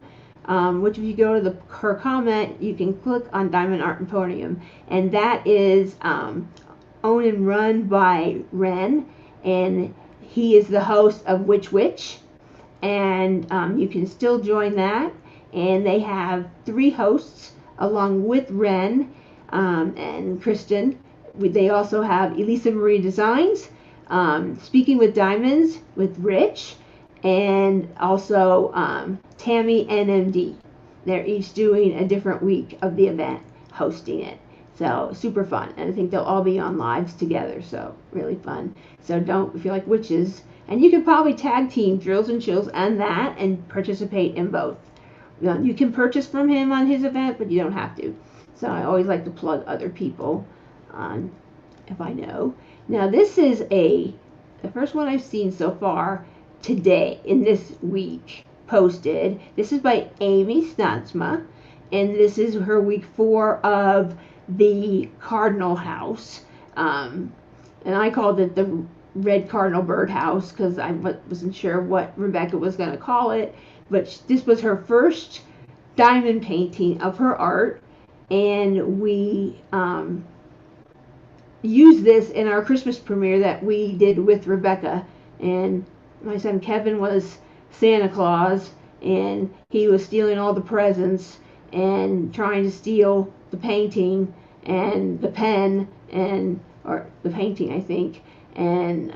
which if you go to her comment, you can click on Diamond Art Emporium, and that is owned and run by Ren, and he is the host of Witch, and you can still join that, and they have 3 hosts along with Ren and Kristen. They also have Elisa Marie Designs, Speaking with Diamonds with Rich, and also Tammy NMD. They're each doing a different week of the event, hosting it. So super fun, and I think they'll all be on lives together, so really fun. So if you like witches, and you can probably tag team Drills and Chills and that and participate in both. You can purchase from him on his event, but you don't have to. So I always like to plug other people on if I know. Now this is the first one I've seen so far today in this week posted. This is by Amy Snotsma, and this is her week 4 of the Cardinal House. And I called it the Red Cardinal Birdhouse because I wasn't sure what Rebecca was going to call it, but this was her first diamond painting of her art, and we used this in our Christmas premiere that we did with Rebecca, and my son Kevin was Santa Claus, and he was stealing all the presents and trying to steal the painting and the pen or the painting, I think. And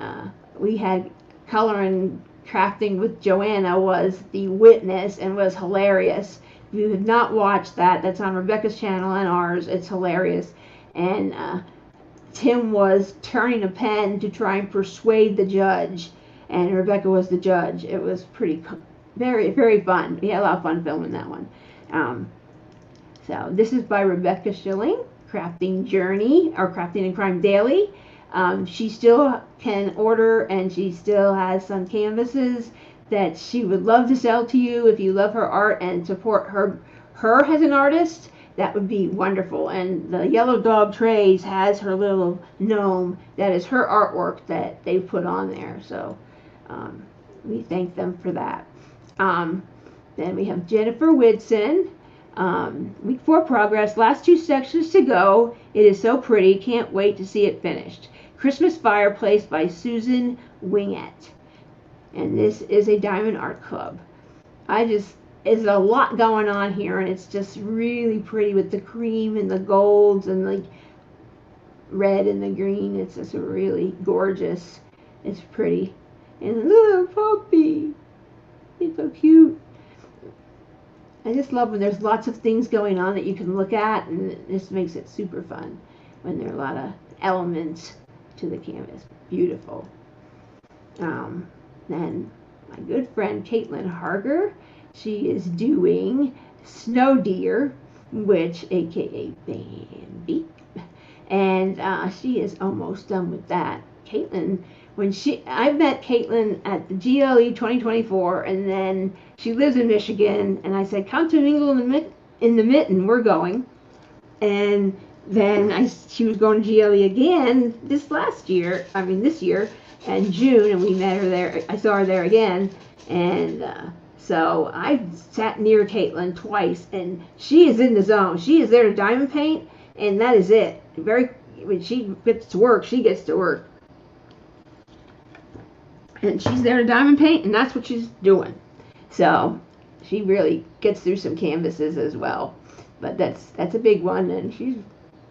we had color and crafting with Joanna was the witness and was hilarious. If you have not watched that, that's on Rebecca's channel and ours. It's hilarious. And Tim was turning a pen to try and persuade the judge, and Rebecca was the judge. It was very, very fun. We had a lot of fun filming that one. So this is by Rebecca Schilling, Crafting Journey, or Crafting and Crime Daily. She still can order, and she still has some canvases that she would love to sell to you if you love her art and support her as an artist. That would be wonderful. And the Yellow Dog Trays has her little gnome. That is her artwork that they put on there. So we thank them for that. Then we have Jennifer Whidson, Week 4 progress. Last 2 sections to go. It is so pretty. Can't wait to see it finished. Christmas Fireplace by Susan Wingett. And this is a Diamond Art Club. There's a lot going on here, and it's just really pretty with the cream and the golds and the red and the green. It's just really gorgeous. It's pretty. And a little puppy. He's so cute. I just love when there's lots of things going on that you can look at, and this makes it super fun when there are a lot of elements to the canvas. Beautiful. Then my good friend Caitlin Harger, she is doing Snow Deer, which aka Bambi, and she is almost done with that. Caitlin, I met Caitlin at the GLE 2024, and then she lives in Michigan, and I said, come to mingle in the mitten, we're going. And then she was going to GLE again this year, in June, and we met her there. I saw her there again, and so I sat near Caitlin twice, and she is in the zone. She is there to diamond paint, and that is it. When she gets to work, she gets to work. And she's there to diamond paint, and that's what she's doing. So she really gets through some canvases as well. But that's a big one, and she's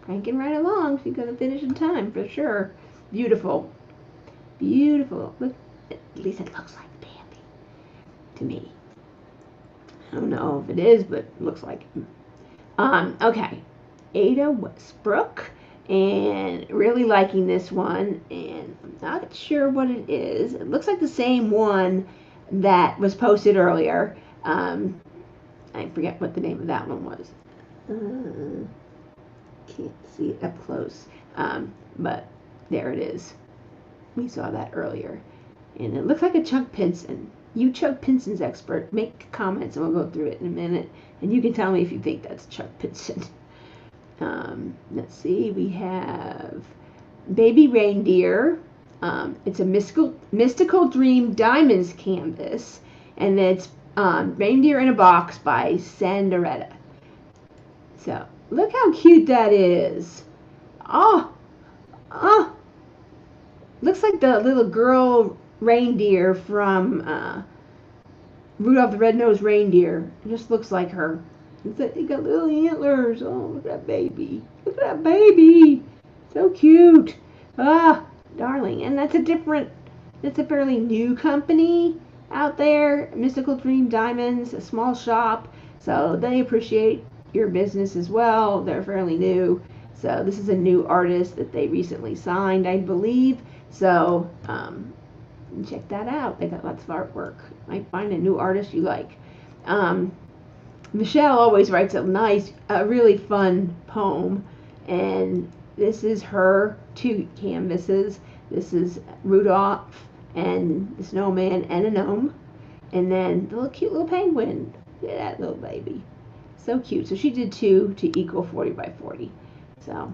cranking right along. She's going to finish in time for sure. Beautiful. Beautiful. Look, at least it looks like Bambi to me. I don't know if it is, but it looks like it. Okay. Ada Westbrook. And really liking this one, and I'm not sure what it is. It looks like the same one that was posted earlier. I forget what the name of that one was. Can't see it up close, but there it is. We saw that earlier, and it looks like a Chuck Pinson. You Chuck Pinson's expert, make comments and we'll go through it in a minute, and you can tell me if you think that's Chuck Pinson. Let's see, we have Baby Reindeer. It's a mystical Dream Diamonds canvas, and it's Reindeer in a Box by Sandaretta. So look how cute that is. Oh, looks like the little girl reindeer from Rudolph the Red-Nosed Reindeer. It just looks like her. They got little antlers. Oh, look at that baby. Look at that baby. So cute. Darling. And that's a fairly new company out there. Mystical Dream Diamonds, a small shop. So they appreciate your business as well. They're fairly new. So this is a new artist that they recently signed, I believe. So check that out. They got lots of artwork. Might find a new artist you like. Michelle always writes a really fun poem, and this is her 2 canvases. This is Rudolph and the snowman and a gnome, and then the cute little penguin. Look at that little baby. So cute. So she did 2 to equal 40 by 40. So,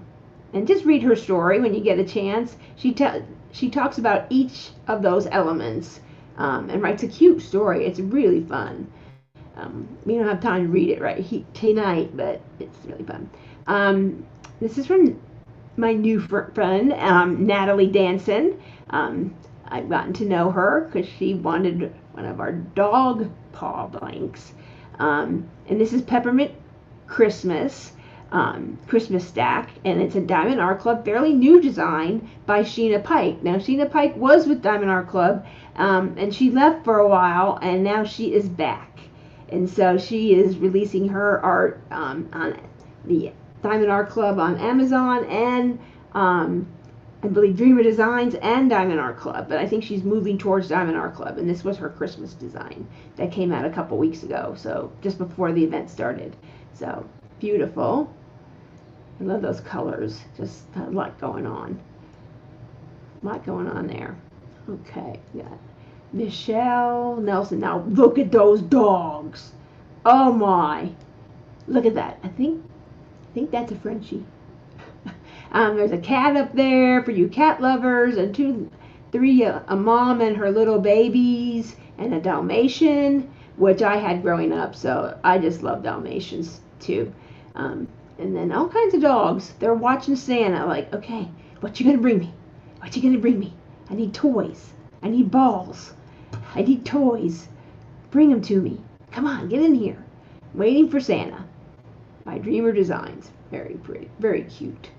and just read her story when you get a chance. She talks about each of those elements and writes a cute story. It's really fun. We don't have time to read it tonight, but it's really fun. This is from my new friend, Natalie Danson. I've gotten to know her because she wanted one of our dog paw blanks. And this is Peppermint Christmas Stack, and it's a Diamond Art Club, fairly new design by Sheena Pike. Now, Sheena Pike was with Diamond Art Club, and she left for a while, and now she is back. And so she is releasing her art on the Diamond Art Club on Amazon and I believe Dreamer Designs and Diamond Art Club. But I think she's moving towards Diamond Art Club. And this was her Christmas design that came out a couple weeks ago. So just before the event started. So beautiful. I love those colors. Just a lot going on. A lot going on there. Okay, got Michelle Nelson. Now look at those dogs. Oh my. Look at that. I think that's a Frenchie. There's a cat up there for you cat lovers, and a mom and her little babies, and a Dalmatian, which I had growing up, so I just love Dalmatians. too. And then all kinds of dogs. They're watching Santa like, okay, what you gonna bring me? What you gonna bring me? I need toys. I need balls. I need toys. Bring them to me. Come on, get in here. Waiting for Santa. By Dreamer Designs. Very pretty. Very cute.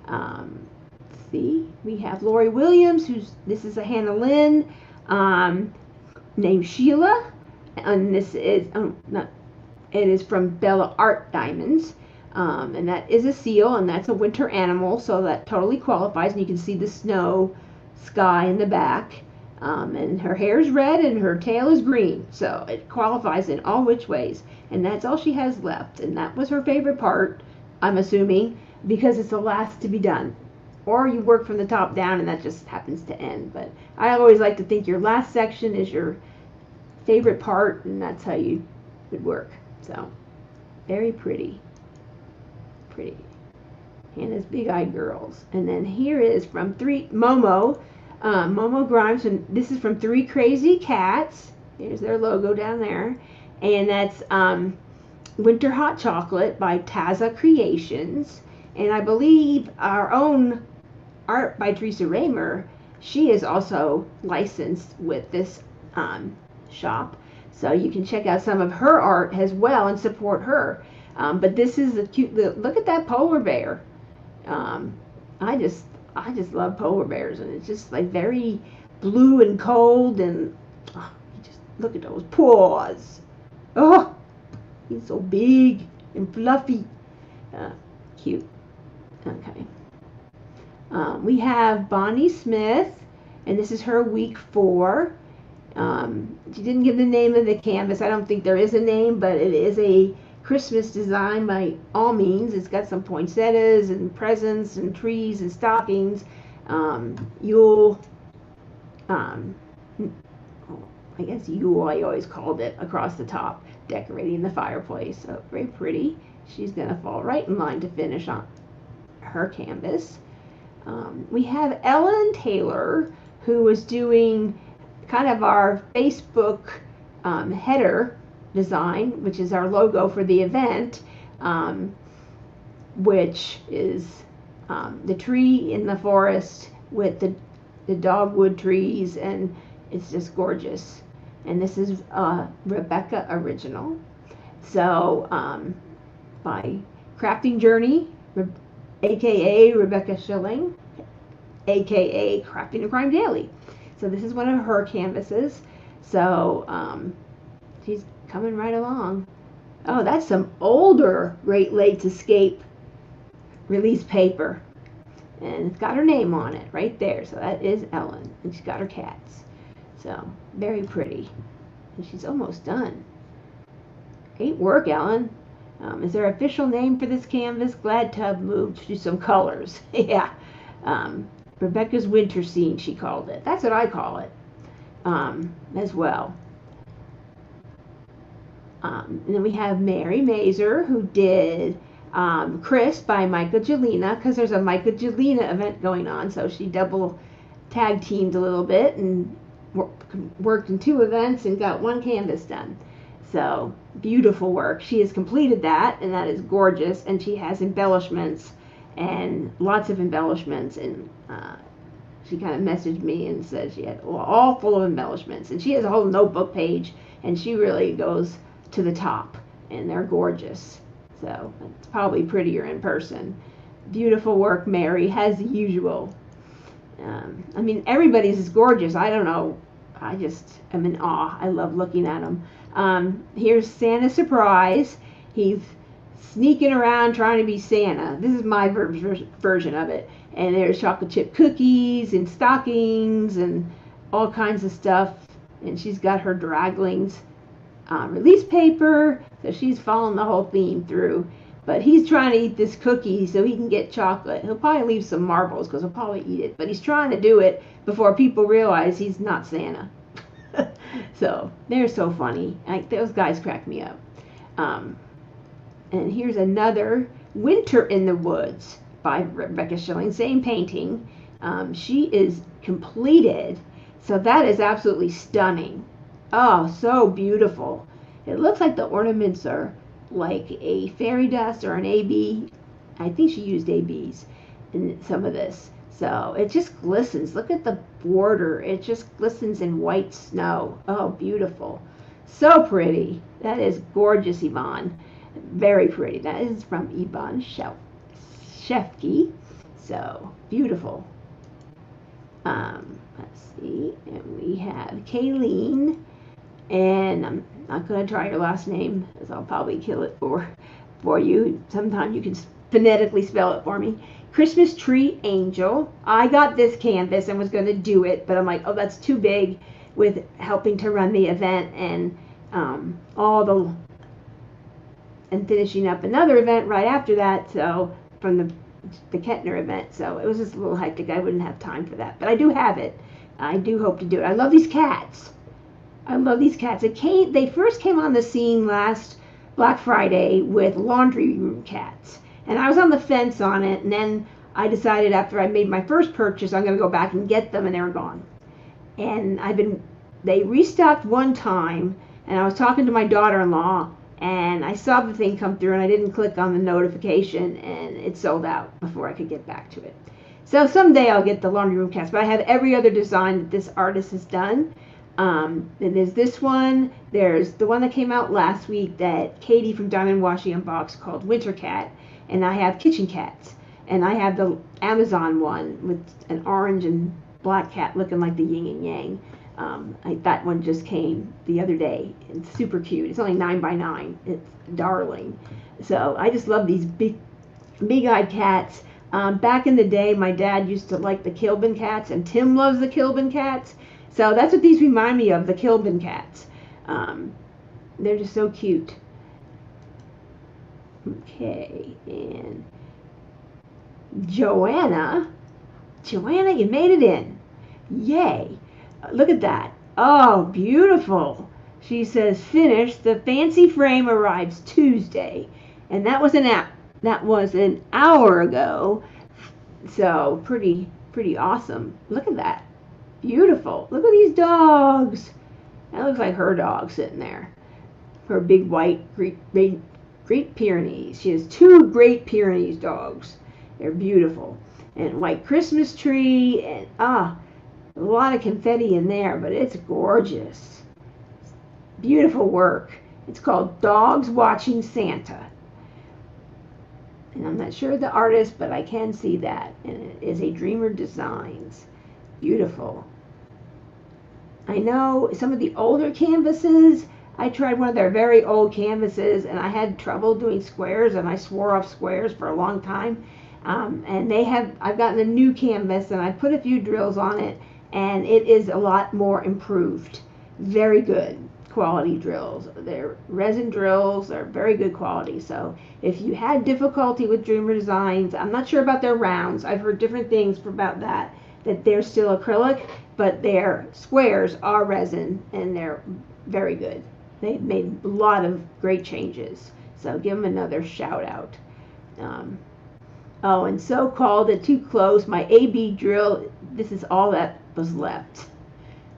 Let's see. We have Lori Williams, this is a Hannah Lynn, named Sheila. And this is, it is from Bella Art Diamonds. And that is a seal, and that's a winter animal, so that totally qualifies. And you can see the snow sky in the back. And her hair is red and her tail is green, so it qualifies in all which ways. And that's all she has left, and that was her favorite part, I'm assuming, because it's the last to be done. Or you work from the top down and that just happens to end. But I always like to think your last section is your favorite part, and that's how you would work. So very pretty. Pretty. Hannah's Big Eyed Girls. And then here is from Momo Grimes, and this is from Three Crazy Cats. There's their logo down there. And that's Winter Hot Chocolate by Taza Creations. And I believe our own art by Teresa Raymer, she is also licensed with this shop. So you can check out some of her art as well and support her. But this is a cute, look at that polar bear. I just love polar bears, and it's just like very blue and cold, and just look at those paws. Oh, he's so big and fluffy. Cute. Okay. We have Bonnie Smith, and this is her week 4. She didn't give the name of the canvas. I don't think there is a name, but it is a Christmas design by all means. It's got some poinsettias and presents and trees and stockings. Yule, I guess Yule I always called it, across the top, decorating the fireplace. So very pretty. She's going to fall right in line to finish on her canvas. We have Ellen Taylor, who was doing kind of our Facebook header design, which is our logo for the event, which is the tree in the forest with the dogwood trees, and it's just gorgeous. And this is Rebecca original. So by Crafting Journey, aka Rebecca Schilling, aka Crafting and Crime Daily. So this is one of her canvases. So she's coming right along. Oh, that's some older Great Lakes Escape release paper. And it's got her name on it right there. So that is Ellen. And she's got her cats. So very pretty. And she's almost done. Great work, Ellen. Is there an official name for this canvas? Glad Tub moved to some colors. Yeah. Rebecca's Winter Scene, she called it. That's what I call it as well. And then we have Mary Mazer, who did Chris by Michael Jelena, because there's a Michael Jelena event going on, so she double tag teamed a little bit and worked in 2 events and got 1 canvas done. So beautiful work. She has completed that, and that is gorgeous, and she has embellishments and lots of embellishments, and she kind of messaged me and said she had all full of embellishments, and she has a whole notebook page, and she really goes to the top, and they're gorgeous. So it's probably prettier in person. Beautiful work, Mary, as usual. I mean, everybody's is gorgeous. I don't know. I just am in awe. I love looking at them. Here's Santa Surprise. He's sneaking around trying to be Santa. This is my version of it. And there's chocolate chip cookies and stockings and all kinds of stuff. And she's got her Draglings release paper, so she's following the whole theme through. But he's trying to eat this cookie so he can get chocolate. He'll probably leave some marbles because he'll probably eat it. But he's trying to do it before people realize he's not Santa. So they're so funny. Those guys crack me up. And here's another Winter in the Woods by Rebecca Schilling. Same painting. She is completed. So that is absolutely stunning. Oh, so beautiful. It looks like the ornaments are like a fairy dust or an AB. I think she used ABs in some of this. So it just glistens. Look at the border. It just glistens in white snow. Oh, beautiful. So pretty. That is gorgeous, Yvonne. Very pretty. That is from Yvonne Shefke. So beautiful. Let's see. And we have Kayleen. And I'm not going to try your last name, because I'll probably kill it for you. Sometimes you can phonetically spell it for me. Christmas Tree Angel. I got this canvas and was going to do it, but I'm like, oh, that's too big with helping to run the event and and finishing up another event right after that. So from the Kettner event, so it was just a little hectic. I wouldn't have time for that, but I do have it. I do hope to do it. I love these cats. I love these cats. They first came on the scene last Black Friday with laundry room cats. And I was on the fence on it, and then I decided after I made my first purchase, I'm going to go back and get them, and they were gone. And they restocked one time, and I was talking to my daughter-in-law, and I saw the thing come through, and I didn't click on the notification, and it sold out before I could get back to it. So someday I'll get the laundry room cats, but I have every other design that this artist has done. And there's this one. There's the one that came out last week that Katie from Diamond Washi unboxed called Winter Cat. And I have kitchen cats. And I have the Amazon one with an orange and black cat looking like the yin and yang. That one just came the other day. It's super cute. It's only 9x9. It's darling. So I just love these big-eyed cats. Back in the day, my dad used to like the Kilbin cats, and Tim loves the Kilbin cats. So that's what these remind me of, the Kilbin cats. They're just so cute. Okay, and Joanna, you made it in. Yay. Look at that. Oh, beautiful. She says, finished. The fancy frame arrives Tuesday. And that was an hour ago. So pretty awesome. Look at that. Beautiful. Look at these dogs. That looks like her dog sitting there. Her big white Great Pyrenees. She has 2 Great Pyrenees dogs. They're beautiful. And white Christmas tree. And a lot of confetti in there, but it's gorgeous. Beautiful work. It's called Dogs Watching Santa. And I'm not sure of the artist, but I can see that. And it is a Dreamer Designs. Beautiful. I know some of the older canvases, I tried one of their very old canvases and I had trouble doing squares, and I swore off squares for a long time. And I've gotten a new canvas and I put a few drills on it, and it is a lot more improved. Very good quality drills. They're resin drills, they're very good quality. So if you had difficulty with Dreamer Designs, I'm not sure about their rounds. I've heard different things about that they're still acrylic, but their squares are resin, and they're very good. They've made a lot of great changes, so give them another shout out. And So Called It Too Close, my AB drill, this is all that was left.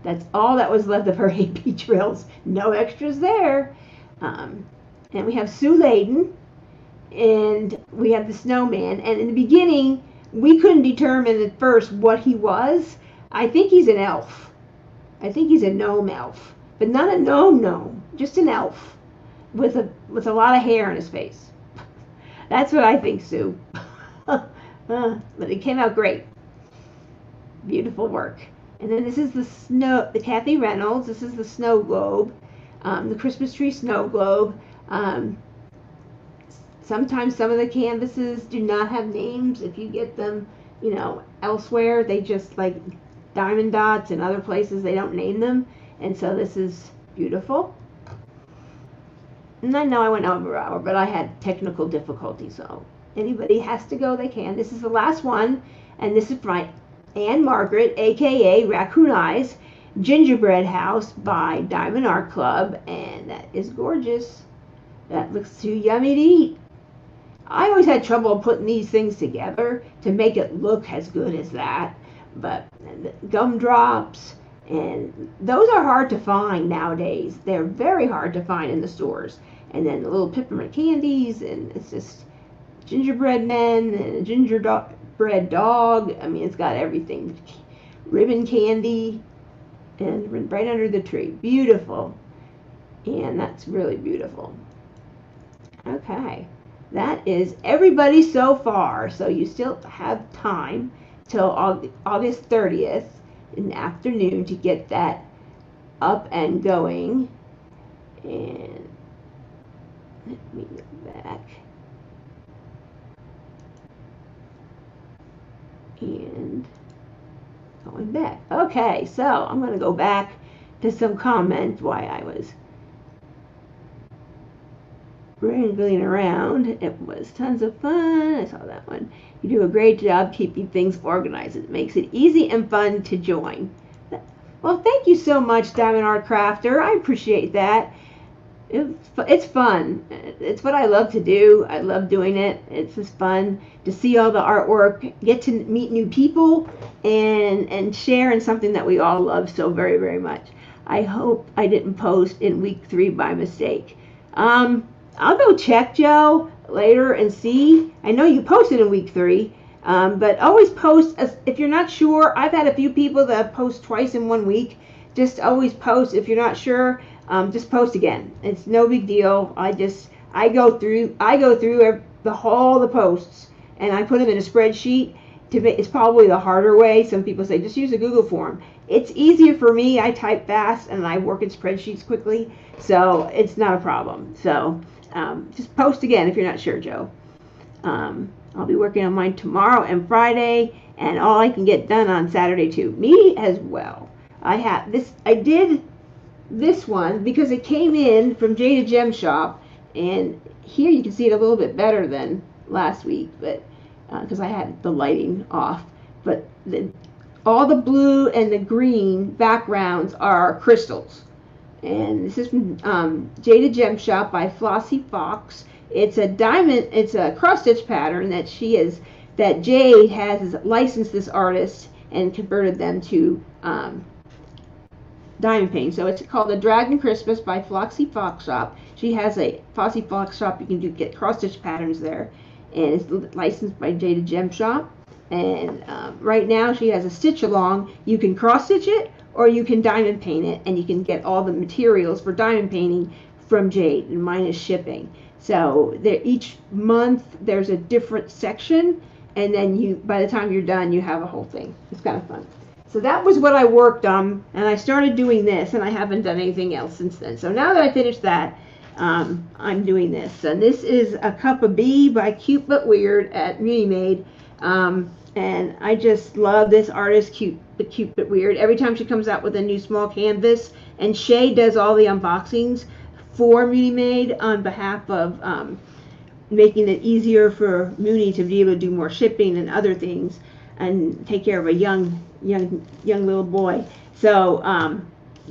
That's all that was left of her AB drills. No extras there. And we have Sue Layden, and we have the snowman, and in the beginning, we couldn't determine at first what he was. I think he's an elf. I think he's a gnome elf. But not a gnome, just an elf with a lot of hair in his face. That's what I think, Sue. But it came out great. Beautiful work. And then this is the Kathy Reynolds. This is the snow globe, the Christmas tree snow globe. Sometimes some of the canvases do not have names. If you get them, elsewhere, they just like diamond dots, and other places they don't name them. And so this is beautiful. And I know I went over an hour, but I had technical difficulty, so anybody has to go, they can. This is the last one, and this is my Anne Margaret, aka Raccoon Eyes, Gingerbread House by Diamond Art Club, and that is gorgeous. That looks too yummy to eat. I always had trouble putting these things together to make it look as good as that, but gumdrops And those are hard to find nowadays. They're very hard to find in the stores. And then the little peppermint candies, and it's just gingerbread men and a gingerbread dog. I mean, it's got everything. Ribbon candy, and right under the tree. Beautiful. And that's really beautiful. Okay. That is everybody so far. So you still have time till August 30th in the afternoon to get that up and going. And let me go back. And going back. Okay, so I'm going to go back to some comments why I was wrangling around. It was tons of fun. I saw that one. You do a great job keeping things organized. It makes it easy and fun to join. Well, thank you so much, Diamond Art Crafter. I appreciate that. It's fun. It's what I love to do. I love doing it. It's just fun to see all the artwork, get to meet new people, and share in something that we all love so very, very much. I hope I didn't post in week 3 by mistake. I'll go check, Joe, later and see. I know you posted in week 3, but always post if you're not sure. I've had a few people that post twice in 1 week. Just always post if you're not sure. Just post again. It's no big deal. I go through all the posts, and I put them in a spreadsheet. It's probably the harder way. Some people say just use a Google form. It's easier for me. I type fast and I work in spreadsheets quickly, so it's not a problem. So just post again if you're not sure, Joe. I'll be working on mine tomorrow and Friday, and all I can get done on Saturday too. Me as well. I did this one because it came in from Jada Gem Shop, and here you can see it a little bit better than last week, but because I had the lighting off. But all the blue and the green backgrounds are crystals, and this is from Jada Gem Shop by Flossie Fox. It's a diamond. It's a cross stitch pattern that Jade has licensed this artist and converted them to diamond painting. So it's called The Dragon Christmas by Flossie Fox Shop. She has a Flossie Fox Shop. You can get cross stitch patterns there, and it's licensed by Jada Gem Shop. And right now she has a stitch along. You can cross stitch it or you can diamond paint it, and you can get all the materials for diamond painting from Jade, and mine is shipping. So each month there's a different section, and then by the time you're done, you have a whole thing. It's kind of fun. So that was what I worked on, and I started doing this, and I haven't done anything else since then. So now that I finished that, I'm doing this. And this is a Cup of Bee by Cute But Weird at Muni Made. And I just love this artist, Cute But Weird. Every time she comes out with a new small canvas, and Shay does all the unboxings for Muni Made on behalf of making it easier for Muni to be able to do more shipping and other things, and take care of a young little boy. So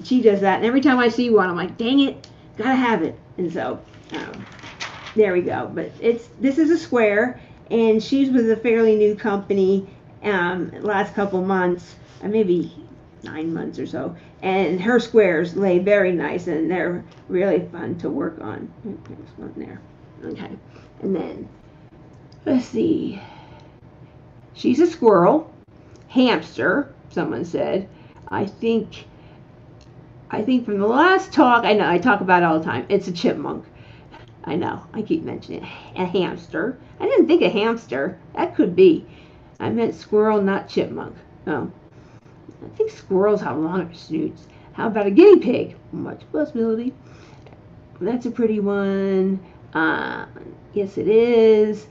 she does that, and every time I see one, I'm like, dang it, gotta have it. And so there we go. But this is a square, and she's with a fairly new company last couple months, maybe 9 months or so, and her squares lay very nice, and they're really fun to work on. There's one there. Okay, and then let's see. She's a squirrel, hamster, someone said. I think from the last talk, I know I talk about it all the time, it's a chipmunk. I know, I keep mentioning it. A hamster. I didn't think a hamster. That could be. I meant squirrel, not chipmunk. Oh. I think squirrels have longer snoots. How about a guinea pig? Much possibility. That's a pretty one. Yes, it is.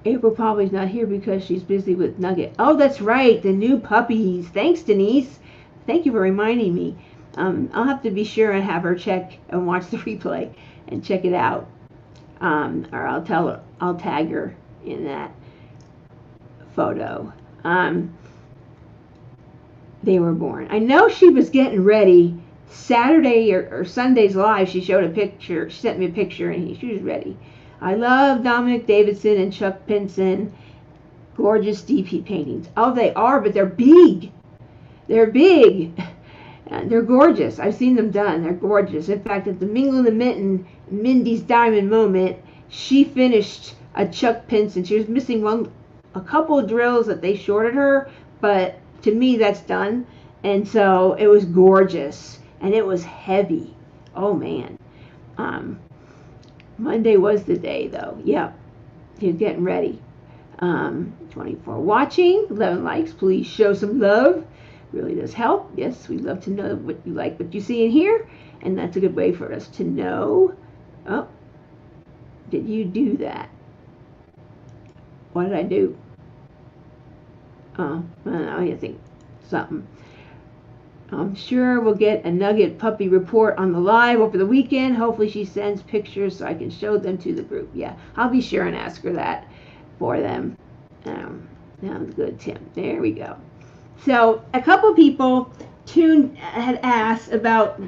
April probably's not here because she's busy with Nugget. Oh, that's right, the new puppies. Thanks, Denise. Thank you for reminding me. I'll have to be sure and have her check and watch the replay and check it out. Or I'll tell her, I'll tag her in that photo. They were born. I know she was getting ready Saturday or Sunday's live. She showed a picture. She sent me a picture, and she was ready. I love Dominic Davidson and Chuck Pinson. Gorgeous DP paintings. Oh, they are, but they're big. They're big. They're gorgeous. I've seen them done. They're gorgeous. In fact, at the Mingle in the Mitten, Mindy's Diamond Moment, she finished a Chuck Pinson. She was missing a couple of drills that they shorted her, but to me that's done. And so it was gorgeous, and it was heavy. Oh man. Monday was the day though. Yep. He's getting ready. 24 watching, 11 likes. Please show some love. Really does help. Yes, we'd love to know what you like, what you see in here, and that's a good way for us to know. Oh, did you do that? What did I do? Oh, I don't know. I think something. I'm sure we'll get a Nugget puppy report on the live over the weekend. Hopefully she sends pictures so I can show them to the group. Yeah, I'll be sure and ask her that for them. Sounds good, Tim. There we go. So a couple people had asked about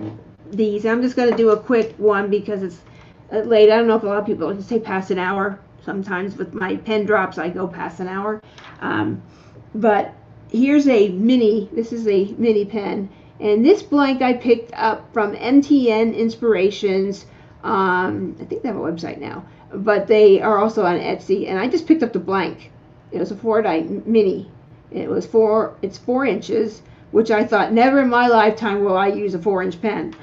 these. I'm just going to do a quick one because it's late. I don't know if a lot of people can say past an hour. Sometimes with my pen drops, I go past an hour. But here's a mini. This is a mini pen. And this blank I picked up from MTN Inspirations. I think they have a website now. But they are also on Etsy. And I just picked up the blank. It was a 4-die mini. It's 4 inches, which I thought never in my lifetime will I use a 4-inch pen.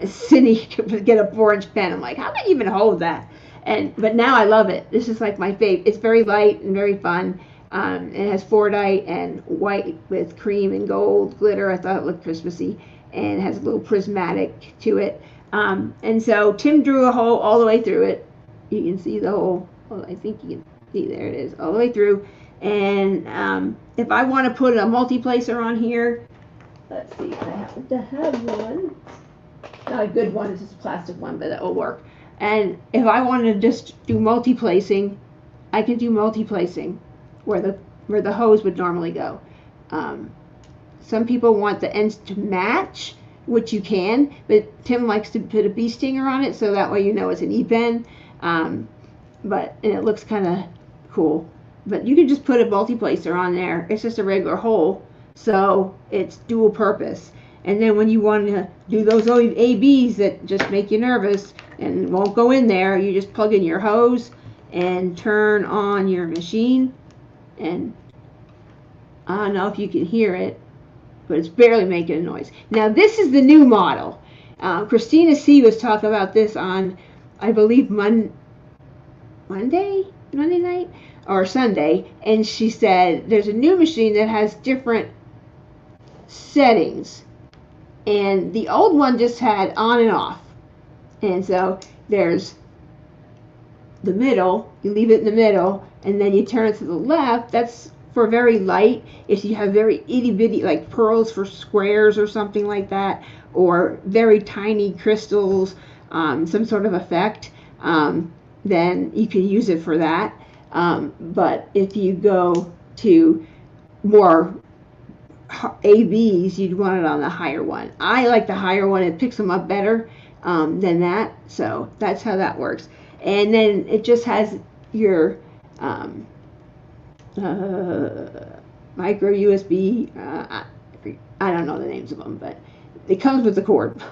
Cindy could get a 4-inch pen. I'm like, how can you even hold that? But now I love it. This is like my favorite. It's very light and very fun. It has 4-die and white with cream and gold glitter. I thought it looked Christmassy, and it has a little prismatic to it. And so Tim drew a hole all the way through it. You can see the hole. Well, I think you can see there it is all the way through. And if I want to put a multi-placer on here, let's see if I happen to have one. Not a good one, it's just a plastic one, but it'll work. And if I wanted to just do multi-placing, I can do multi-placing where the hose would normally go. Some people want the ends to match, which you can, but Tim likes to put a bee stinger on it so that way you know it's an E-pen. And it looks kind of cool. But you can just put a multi-placer on there. It's just a regular hole, so it's dual purpose. And then when you want to do those ABs that just make you nervous and won't go in there, you just plug in your hose and turn on your machine. And I don't know if you can hear it, but it's barely making a noise. Now this is the new model. Christina C. was talking about this on, I believe, Monday night? Or Sunday, and she said there's a new machine that has different settings, and the old one just had on and off. And so there's the middle, you leave it in the middle, and then you turn it to the left. That's for very light. If you have very itty bitty, like pearls for squares or something like that, or very tiny crystals, some sort of effect, then you can use it for that. But if you go to more ABs, you'd want it on the higher one. I like the higher one. It picks them up better than that. So that's how that works. And then it just has your micro USB. I don't know the names of them, but it comes with the cord.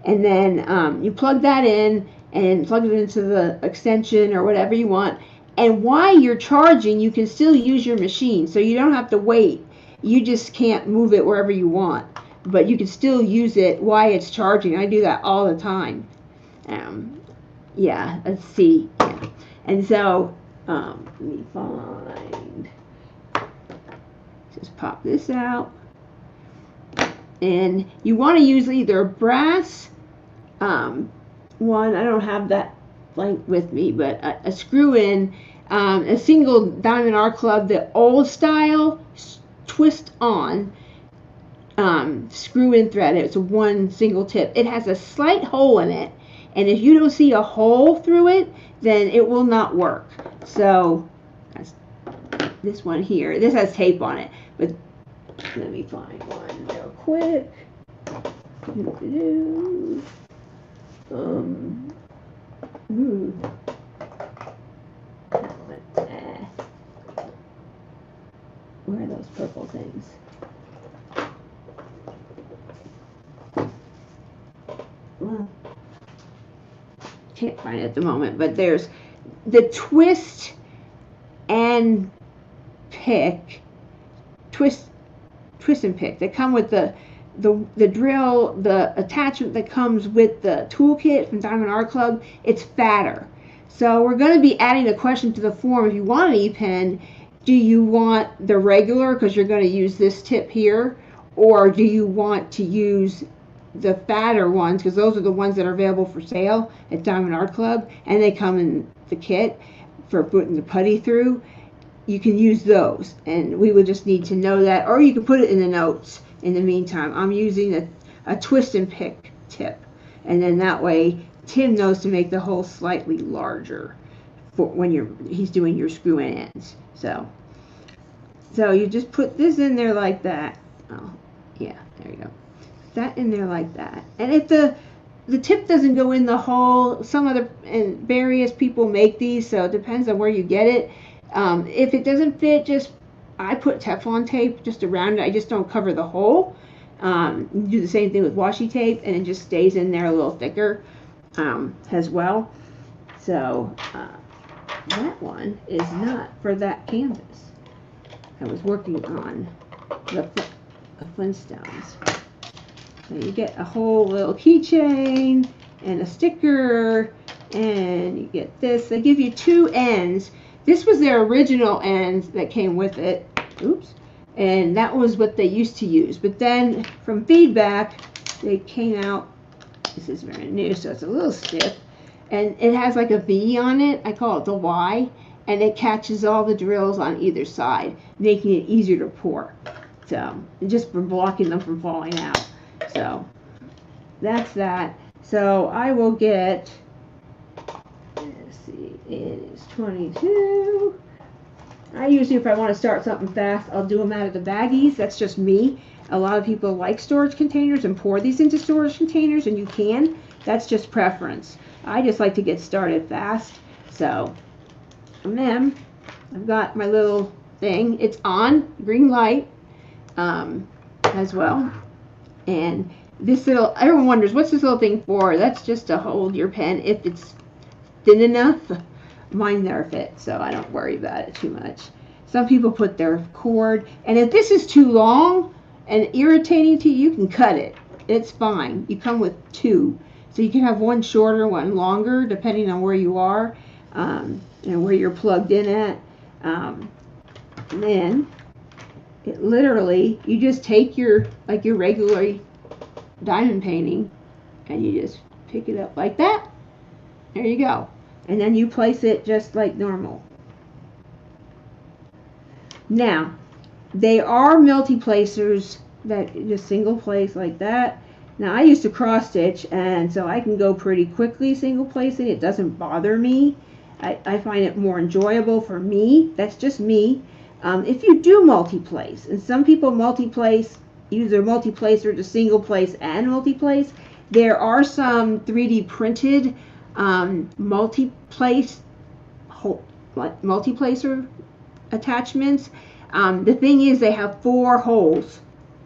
And then you plug that in and plug it into the extension or whatever you want. And while you're charging, you can still use your machine. So you don't have to wait. You just can't move it wherever you want. But you can still use it while it's charging. I do that all the time. Yeah, let's see. Yeah. And so, let me find. Just pop this out. And you want to use either a brass one. I don't have that blank with me, but a screw in, a single diamond R club, the old style, twist on, screw in thread. It's a one single tip. It has a slight hole in it, and if you don't see a hole through it, then it will not work. So that's this one here. This has tape on it, but let me find one real quick. Where are those purple things? well, can't find it at the moment, but there's the twist and pick, twist and pick. They come with the drill, the attachment that comes with the toolkit from Diamond Art Club. It's fatter. So we're going to be adding a question to the form. If you want an E-pen, do you want the regular, because you're going to use this tip here, or do you want to use the fatter ones, because those are the ones that are available for sale at Diamond Art Club, and they come in the kit for putting the putty through. You can use those, and we would just need to know that, or you can put it in the notes. In the meantime, I'm using a twist and pick tip, and then that way Tim knows to make the hole slightly larger for when he's doing your screw ends. So you just put this in there like that. Oh, yeah, there you go. That in there like that. And if the tip doesn't go in the hole, and various people make these, so it depends on where you get it. If it doesn't fit, I put Teflon tape just around it. I just don't cover the hole. You do the same thing with washi tape, and it just stays in there a little thicker as well. So that one is not for that canvas. I was working on the Flintstones. So you get a whole little keychain and a sticker, and you get this. They give you 2 ends. This was their original ends that came with it. Oops. And that was what they used to use. But then from feedback, they came out. This is very new, so it's a little stiff. And it has like a V on it. I call it the Y. And it catches all the drills on either side, making it easier to pour. So, just for blocking them from falling out. So, that's that. So, I will get, let's see, it is 22. I usually, if I want to start something fast, I'll do them out of the baggies. That's just me. A lot of people like storage containers and pour these into storage containers, and you can. That's just preference. I just like to get started fast. So, and then I've got my little thing. It's on, green light, as well. And this little, everyone wonders, what's this little thing for? That's just to hold your pen if it's thin enough. Mine never fit, so I don't worry about it too much. Some people put their cord, and if this is too long and irritating to you, you can cut it. It's fine. You come with 2. So you can have one shorter, one longer, depending on where you are, and where you're plugged in at. And then, it literally, you just take your regular diamond painting, and you just pick it up like that. There you go. And then you place it just like normal. Now, they are multi-placers that just single place like that. Now, I used to cross stitch, and so I can go pretty quickly single placing. It doesn't bother me. I find it more enjoyable for me. That's just me. If you do multi-place, and some people multi-place, use their multi-placer to single place and multi-place, there are some 3D printed multi-placer attachments. The thing is, they have 4 holes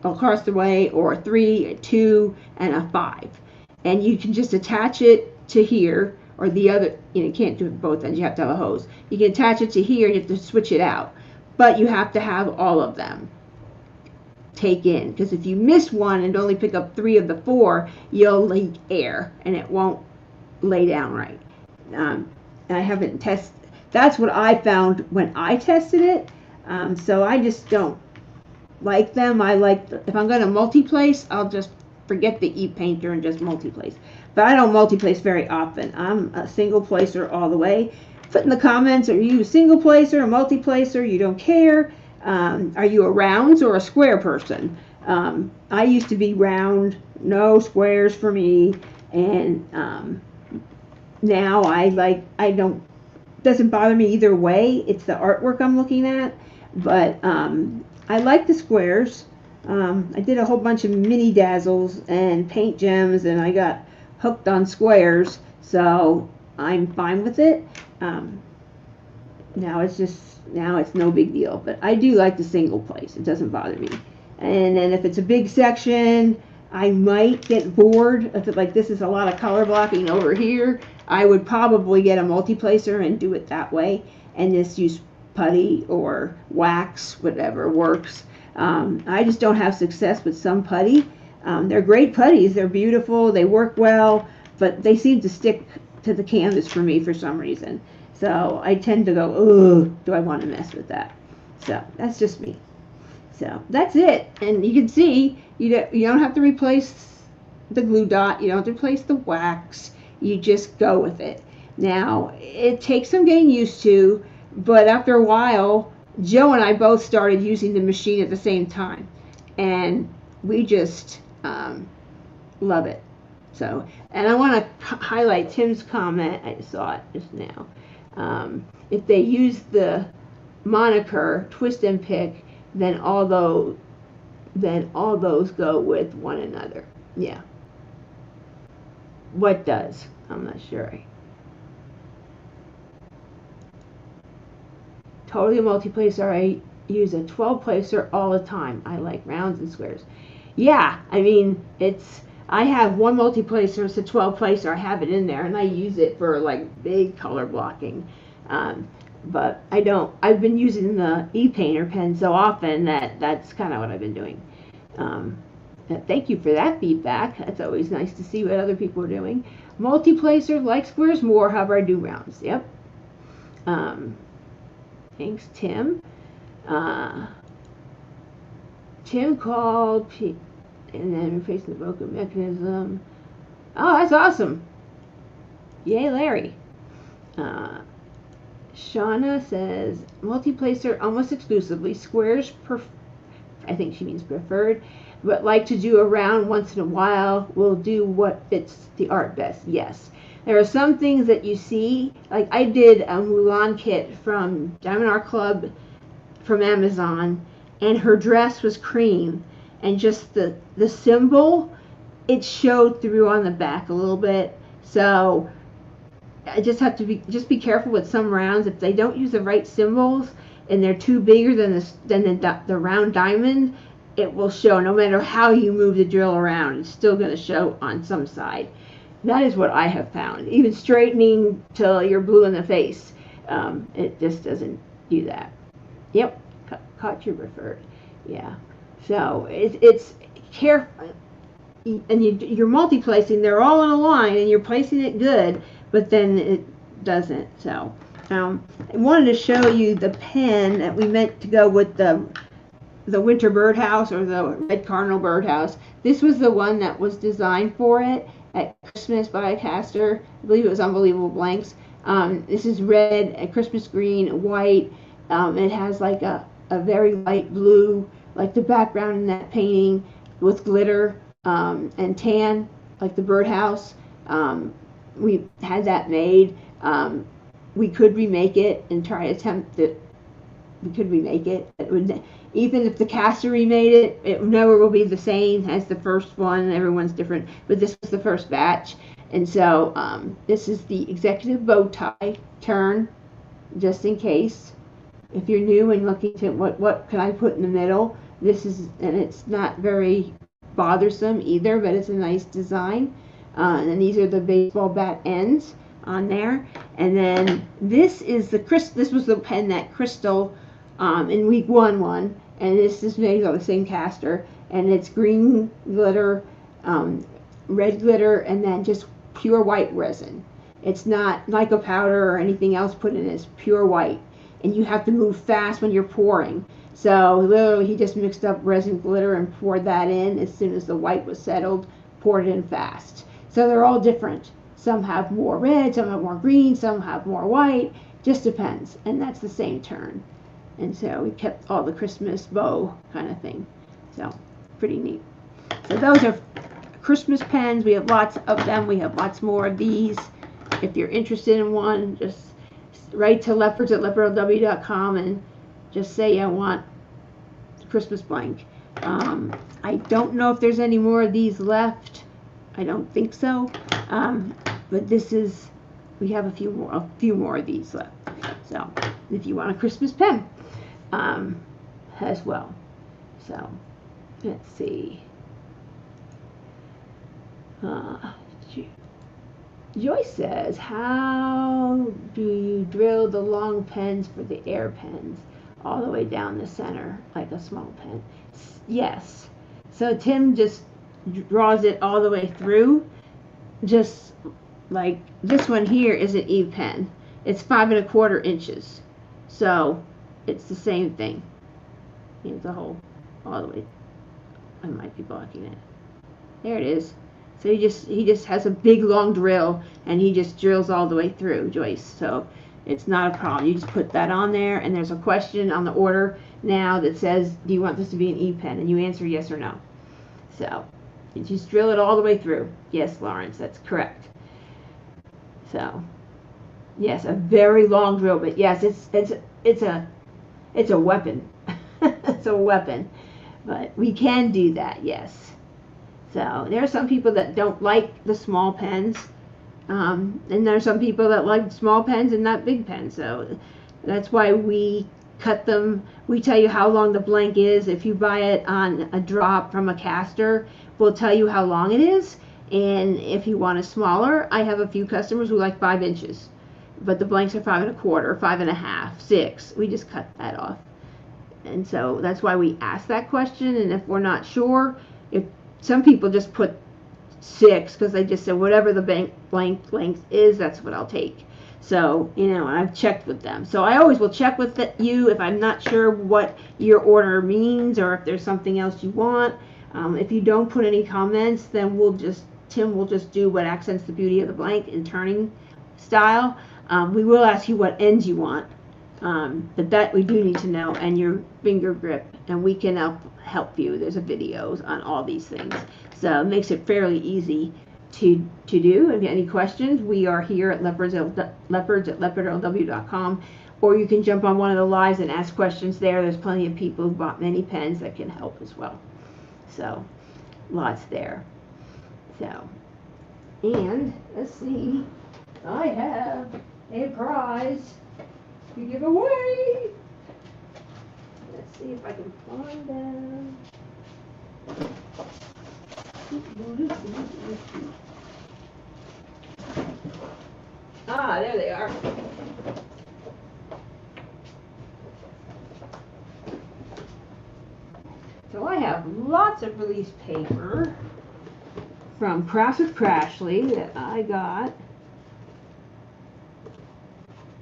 across the way, or 3, a 2, and a 5, and you can just attach it to here, or the other. You can't do it both ends. You have to have a hose. You can attach it to here. You have to switch it out, but you have to have all of them take in, because if you miss one and only pick up 3 of the 4, you'll leak air and it won't lay down right. I haven't tested. That's what I found when I tested it. So I just don't like them. If I'm going to multi-place, I'll just forget the e-painter and just multi-place. But I don't multi-place very often. I'm a single placer all the way. Put in the comments, are you a single placer, a multi-placer? You don't care. Are you a rounds or a square person? I used to be round, no squares for me, and now doesn't bother me either way. It's the artwork I'm looking at, but I like the squares. I did a whole bunch of mini dazzles and paint gems, and I got hooked on squares, so I'm fine with it. Now it's no big deal, but I do like the single place. It doesn't bother me. And then if it's a big section, I might get bored if like this is a lot of color blocking over here. I would probably get a multi-placer and do it that way, and just use putty or wax, whatever works. I just don't have success with some putty. They're great putties. They're beautiful. They work well, but they seem to stick to the canvas for me for some reason. So I tend to go, oh, do I want to mess with that? So that's just me. So that's it. And you can see you don't have to replace the glue dot. You don't have to replace the wax. You just go with it. Now, it takes some getting used to, but after a while, Joe and I both started using the machine at the same time. And we just love it. So, and I want to highlight Tim's comment. I saw it just now. If they use the moniker twist and pick, then all those go with one another. Yeah. What does? I'm not sure. Totally a multi-placer. I use a 12 placer all the time. I like rounds and squares. Yeah, I mean, I have one multi-placer, it's a 12 placer. I have it in there and I use it for like big color blocking. But I've been using the e-painter pen so often that's kind of what I've been doing. Thank you for that feedback. That's always nice to see what other people are doing. Multi-placer, like squares more, however I do rounds. Yep. Thanks, Tim. Tim called and then replacing the broken mechanism. Oh, that's awesome. Yay, Larry. Shauna says, multi-placer almost exclusively, squares, I think she means preferred, but like to do a round once in a while, will do what fits the art best. Yes. There are some things that you see, like I did a Mulan kit from Diamond Art Club from Amazon, and her dress was cream, and just the symbol, it showed through on the back a little bit, so I just have to be careful with some rounds. If they don't use the right symbols and they're too bigger than the round diamond, it will show no matter how you move the drill around. It's still going to show on some side. That is what I have found. Even straightening till you're blue in the face, it just doesn't do that. Yep, caught your preferred. Yeah. So it's careful, and you're multi-placing. They're all in a line, and you're placing it good. But then it doesn't. So I wanted to show you the pen that we meant to go with the winter birdhouse or the red cardinal birdhouse. This was the one that was designed for it at Christmas by a caster. I believe it was Unbelievable Blanks. This is red, a Christmas green, white. It has like a very light blue, like the background in that painting, with glitter and tan, like the birdhouse. We had that made. We could remake it and try to attempt it. We could remake it. Even if the caster remade it, it never will be the same as the first one. Everyone's different, but this was the first batch. And so this is the executive bow tie turn, just in case. If you're new and looking to what can I put in the middle, this is, and it's not very bothersome either, but it's a nice design. And these are the baseball bat ends on there. And then this is this was the pen that Crystal in week one won, and this is made of the same caster, and it's green glitter, red glitter, and then just pure white resin. It's not like a powder or anything else put in it. It's pure white, and you have to move fast when you're pouring. So literally he just mixed up resin glitter and poured that in as soon as the white was settled, poured it in fast. So they're all different. Some have more red, some have more green, some have more white. Just depends. And that's the same turn. And so we kept all the Christmas bow kind of thing. So pretty neat. So those are Christmas pens. We have lots of them. We have lots more of these. If you're interested in one, just write to leopards@leopardlw.com and just say I want Christmas blank. I don't know if there's any more of these left. I don't think so, but we have a few more of these left. So if you want a Christmas pen, as well. So let's see. Uh, Joyce says, how do you drill the long pens for the air pens all the way down the center like a small pen? Yes. So Tim just draws it all the way through, just like this one here is an E pen. It's 5¼ inches. So it's the same thing. Here's the hole all the way. I might be blocking it. There it is. So he just has a big long drill and he just drills all the way through, Joyce. So it's not a problem. You just put that on there, and there's a question on the order now that says, do you want this to be an E pen? And you answer yes or no. So you just drill it all the way through. Yes, Lawrence, that's correct. So yes, a very long drill, but yes, it's a weapon. It's a weapon. But we can do that, yes. So there are some people that don't like the small pens, and there are some people that like small pens and not big pens. So that's why we cut them. We tell you how long the blank is. If you buy it on a drop from a caster, we'll tell you how long it is. And if you want a smaller, I have a few customers who like 5 inches, but the blanks are 5¼ 5½, 6. We just cut that off. And so that's why we ask that question. And if we're not sure, if some people just put 6 because they just said whatever the blank length is, that's what I'll take. So, you know, I've checked with them. So I always will check with you if I'm not sure what your order means or if there's something else you want. If you don't put any comments, then Tim will just do what accents the beauty of the blank in turning style. We will ask you what ends you want, but that we do need to know, and your finger grip, and we can help you. There's videos on all these things, so it makes it fairly easy to do. If you have any questions, we are here at leopards at leopardlw.com, or you can jump on one of the lives and ask questions there. There's plenty of people who bought many pens that can help as well. So lots there. So, and let's see, I have a prize to give away. Let's see if I can find them. Ah, there they are. So I have lots of release paper from Crafts with Crashly that I got.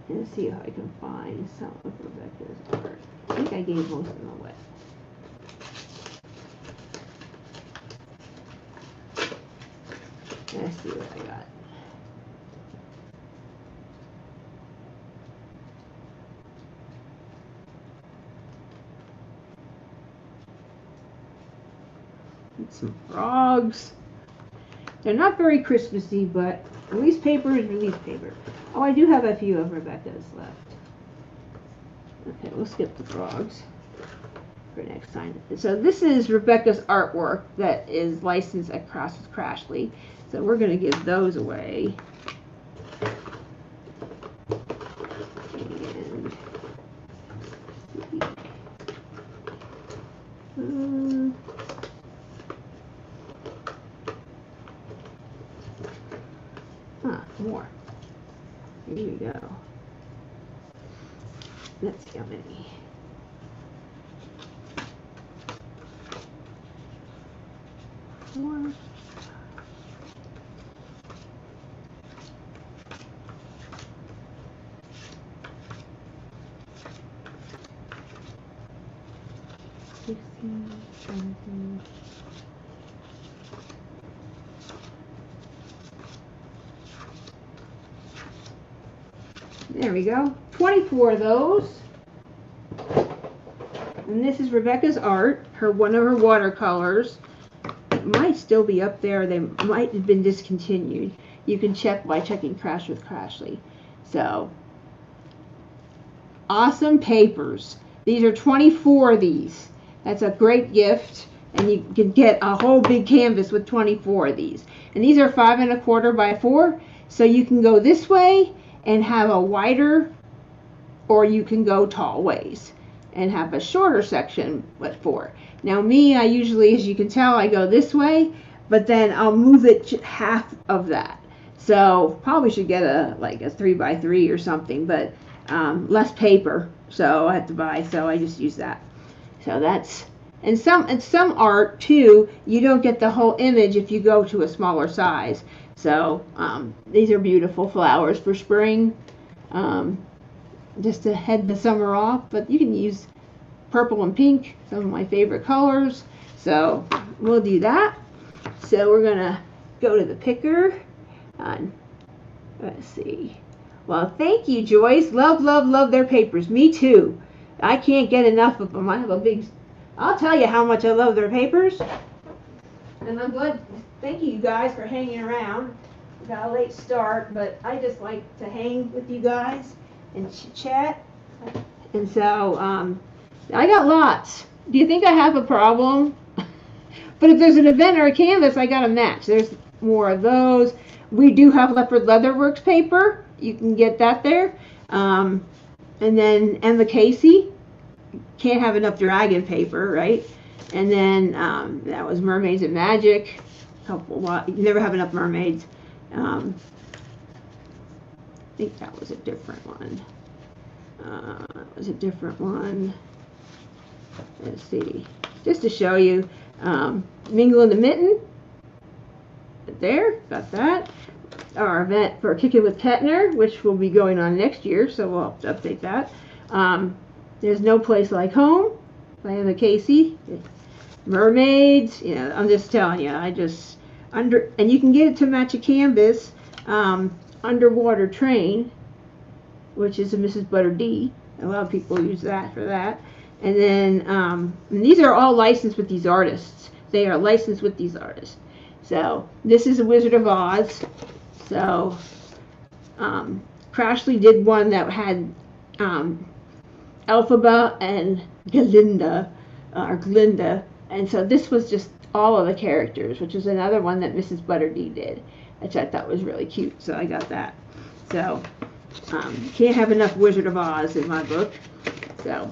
Let's see if I can find some of Rebecca's art. I think I gave most of them away. Let's see what I got. Some frogs. They're not very Christmassy, but release paper is release paper. Oh, I do have a few of Rebecca's left. Okay, we'll skip the frogs for next time. So this is Rebecca's artwork that is licensed at Crafts with Crashly. So we're going to give those away. And more. Here you go. Let's see how many. Four. There we go. 24 of those. And this is Rebecca's art, one of her watercolors. It might still be up there. They might have been discontinued. You can check by checking Crafts with Crashly. So, awesome papers. These are 24 of these. That's a great gift. And you can get a whole big canvas with 24 of these. And these are 5¼ by 4. So you can go this way and have a wider, or you can go tall ways and have a shorter section with 4. Now me, I usually, as you can tell, I go this way, but then I'll move it half of that. So probably should get a 3x3 or something, but less paper. So I have to buy. So I just use that. So that's and some art too. You don't get the whole image if you go to a smaller size. So these are beautiful flowers for spring, just to head the summer off. But you can use purple and pink, some of my favorite colors. So we'll do that. So we're gonna go to the picker. Let's see. Well, thank you, Joyce. Love, love, love their papers. Me too. I can't get enough of them. I have a big. I'll tell you how much I love their papers. And I'm glad. Thank you guys for hanging around. We got a late start, but I just like to hang with you guys and chat. And so I got lots. Do you think I have a problem? But if there's an event or a canvas, I got a match. There's more of those. We do have Leopard Leatherworks paper. You can get that there. And then Emma Casey. Can't have enough dragon paper, right? And then that was Mermaids and Magic. You never have enough mermaids. I think that was a different one. Let's see. Just to show you. Mingle in the Mitten. There, got that. Our event for Kicking with Kettner, which will be going on next year, so we'll have to update that. There's No Place Like Home by Emma Casey. Mermaids, I'm just telling you, and you can get it to match a canvas. Underwater Train, which is a Mrs. Butter D. A lot of people use that for that. And then and these are all licensed with these artists. They are licensed with these artists. So this is a Wizard of Oz. So Crashly did one that had Elphaba and Glinda, and so this was just all of the characters, which is another one that Mrs. Butter D did, which I thought was really cute. So I got that. So can't have enough Wizard of Oz in my book. So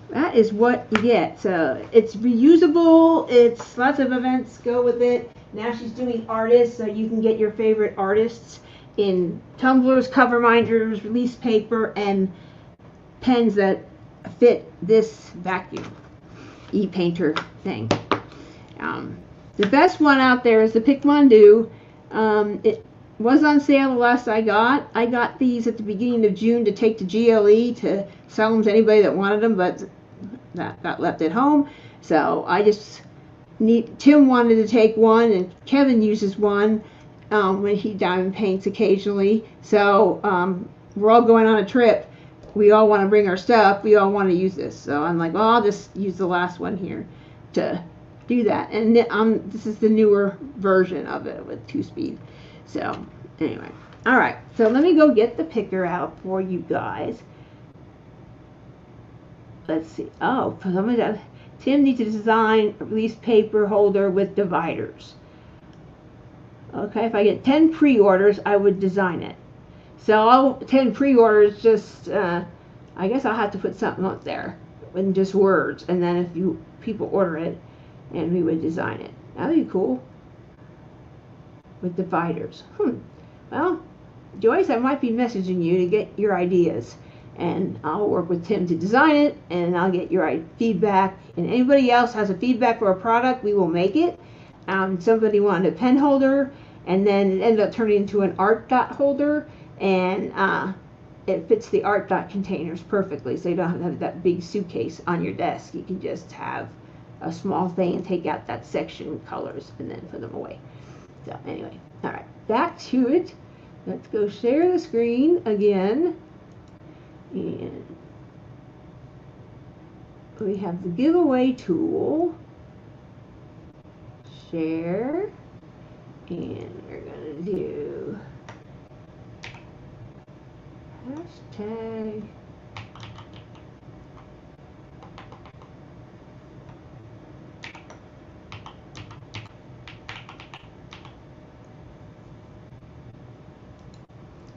that is what you get. So it's reusable. It's lots of events go with it. Now she's doing artists, so you can get your favorite artists in tumblers, cover minders, release paper, and pens that fit this vacuum e-painter thing. The best one out there is the Pic Mondu. It was on sale the last I got. I got these at the beginning of June to take to GLE to sell them to anybody that wanted them, but that got left at home. So I just Tim wanted to take one, and Kevin uses one when he diamond paints occasionally. So we're all going on a trip. We all want to bring our stuff. We all want to use this. So I'm like, well, I'll just use the last one here to do that. And this is the newer version of it with 2-speed. So anyway, all right. So let me go get the picker out for you guys. Let's see. Oh, Tim needs to design a release paper holder with dividers. Okay, if I get 10 pre-orders, I would design it. So 10 pre-orders, just I guess I'll have to put something up there with just words, and then if people order it, and we would design it. That'd be cool. With dividers. Well, Joyce, I might be messaging you to get your ideas, and I'll work with Tim to design it, and I'll get your feedback. And anybody else has a feedback for a product, we will make it. Somebody wanted a pen holder, and then it ended up turning into an art dot holder, and it fits the art dot containers perfectly, so you don't have to have that big suitcase on your desk. You can just have a small thing and take out that section colors and then put them away. So anyway, all right, back to it. Let's go share the screen again, and we have the giveaway tool. Share, and we're gonna do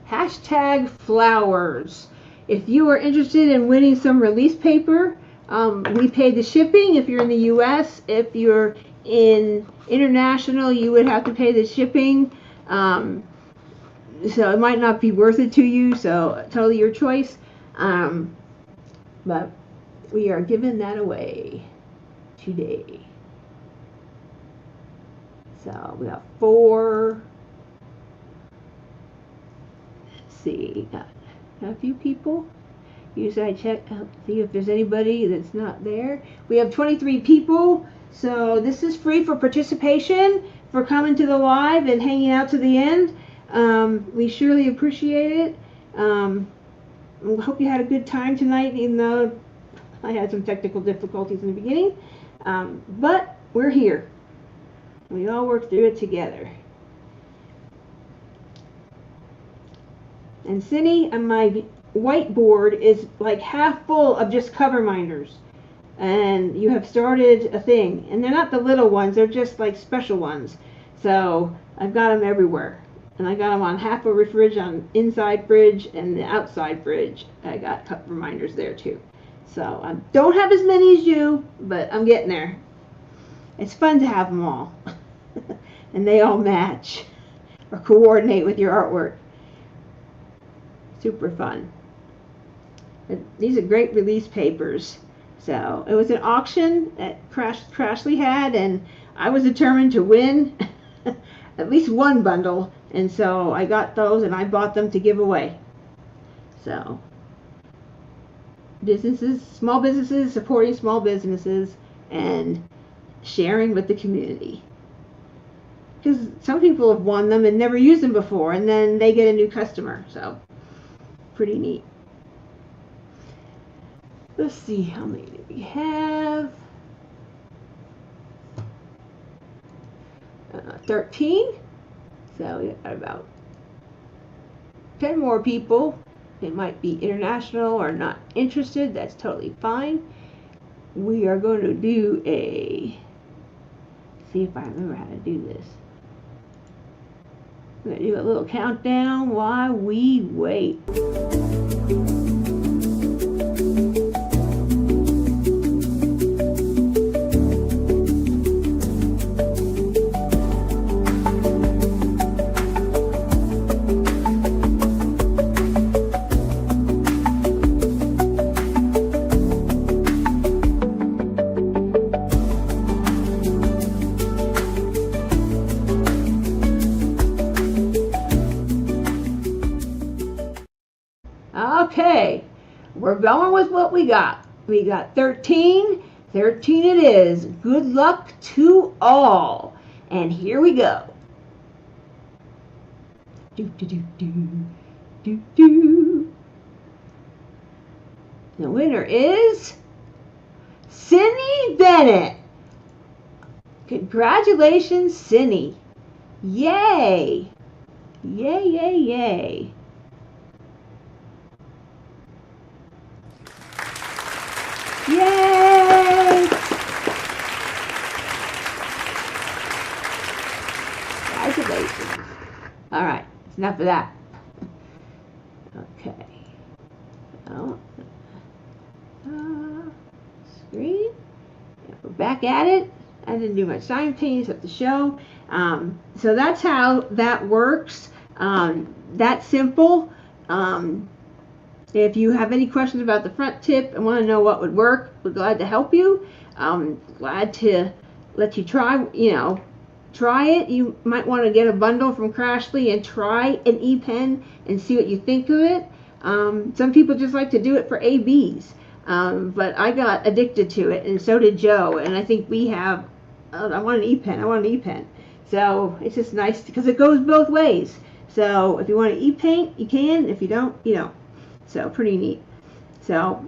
hashtag flowers. If you are interested in winning some release paper, we pay the shipping if you're in the US. If you're in international, you would have to pay the shipping. So it might not be worth it to you, so totally your choice. But we are giving that away today. So we have 4. Let's see, got a few people. Usually I check, see if there's anybody that's not there. We have 23 people, so this is free for participation, for coming to the live and hanging out to the end. We surely appreciate it. We hope you had a good time tonight, even though I had some technical difficulties in the beginning. But we're here. We all work through it together. And Cindy, on my whiteboard is like half full of just cover minders. And you have started a thing. And they're not the little ones, they're just like special ones. So I've got them everywhere. And I got them on half a fridge, on inside fridge and the outside fridge. I got cup reminders there too. So I don't have as many as you, but I'm getting there. It's fun to have them all. And they all match or coordinate with your artwork. Super fun. These are great release papers. So it was an auction that Crashly had, and I was determined to win at least one bundle, and so I got those and I bought them to give away. So businesses, small businesses, supporting small businesses and sharing with the community. Because some people have won them and never used them before, and then they get a new customer. So pretty neat. Let's see, how many do we have? 13. So we got about 10 more people. They might be international or not interested. That's totally fine. We are going to do see if I remember how to do this. I'm going to do a little countdown while we wait. Okay, we're going with what we got. We got 13. 13 it is. Good luck to all. And here we go. Do, do, do, do, do, do. The winner is Cindy Bennett. Congratulations, Cindy. Yay. Yay, yay, yay. Yay! Congratulations. All right, it's enough of that. Okay. Oh, screen. Yeah, we're back at it. I didn't do much sign painting except the show. So that's how that works. That's simple. If you have any questions about the front tip and want to know what would work, we're glad to help you. Glad to let you try, try it. You might want to get a bundle from Crashly and try an e-pen and see what you think of it. Some people just like to do it for ABs, but I got addicted to it, and so did Joe. And I think we have, I want an e-pen, I want an e-pen. So it's just nice because it goes both ways. So if you want to e-paint, you can. If you don't, you don't. So pretty neat. So,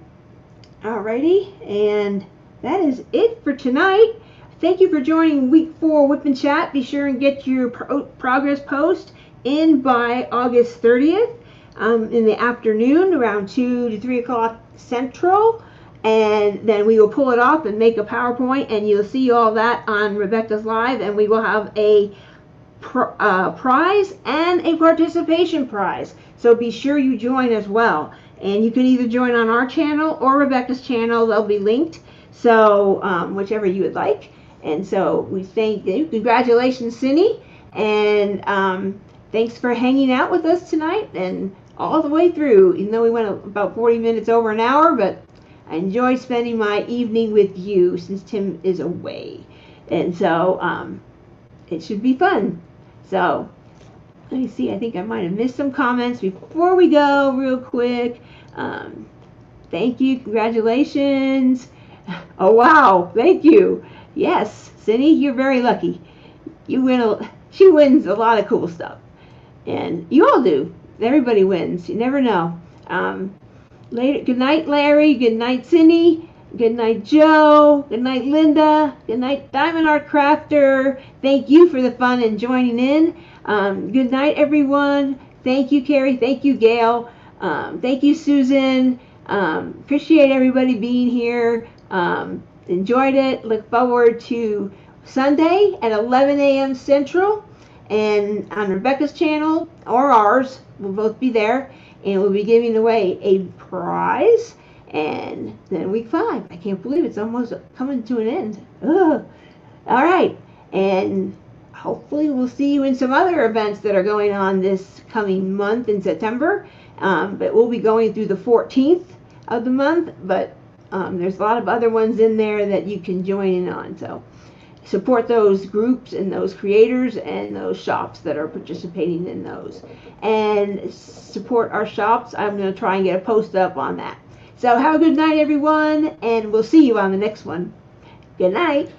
alrighty, and that is it for tonight. Thank you for joining week 4 WIP and Chat. Be sure and get your progress post in by August 30th in the afternoon, around 2 to 3 o'clock Central. And then we will pull it off and make a PowerPoint, and you'll see all that on Rebecca's Live, and we will have a prize and a participation prize. So be sure you join as well. And you can either join on our channel or Rebecca's channel. They'll be linked. So whichever you would like. And so we thank you. Congratulations, Cindy. And thanks for hanging out with us tonight and all the way through. Even though we went about 40 minutes over an hour, but I enjoy spending my evening with you since Tim is away. And so it should be fun. So let me see. I think I might have missed some comments before we go real quick. Thank you. Congratulations. Oh, wow. Thank you. Yes, Cindy, you're very lucky. She wins a lot of cool stuff. And you all do. Everybody wins. You never know. Good night, Larry. Good night, Cindy. Good night, Joe. Good night, Linda. Good night, Diamond Art Crafter. Thank you for the fun and joining in. Good night, everyone. Thank you, Carrie. Thank you, Gail. Thank you, Susan. Appreciate everybody being here. Enjoyed it. Look forward to Sunday at 11 a.m. Central. And on Rebecca's channel or ours, we'll both be there. And we'll be giving away a prize. And then week 5. I can't believe it's almost coming to an end. Ugh. All right. And hopefully we'll see you in some other events that are going on this coming month in September. But we'll be going through the 14th of the month. But there's a lot of other ones in there that you can join in on. So support those groups and those creators and those shops that are participating in those. And support our shops. I'm going to try and get a post up on that. So have a good night, everyone, and we'll see you on the next one. Good night.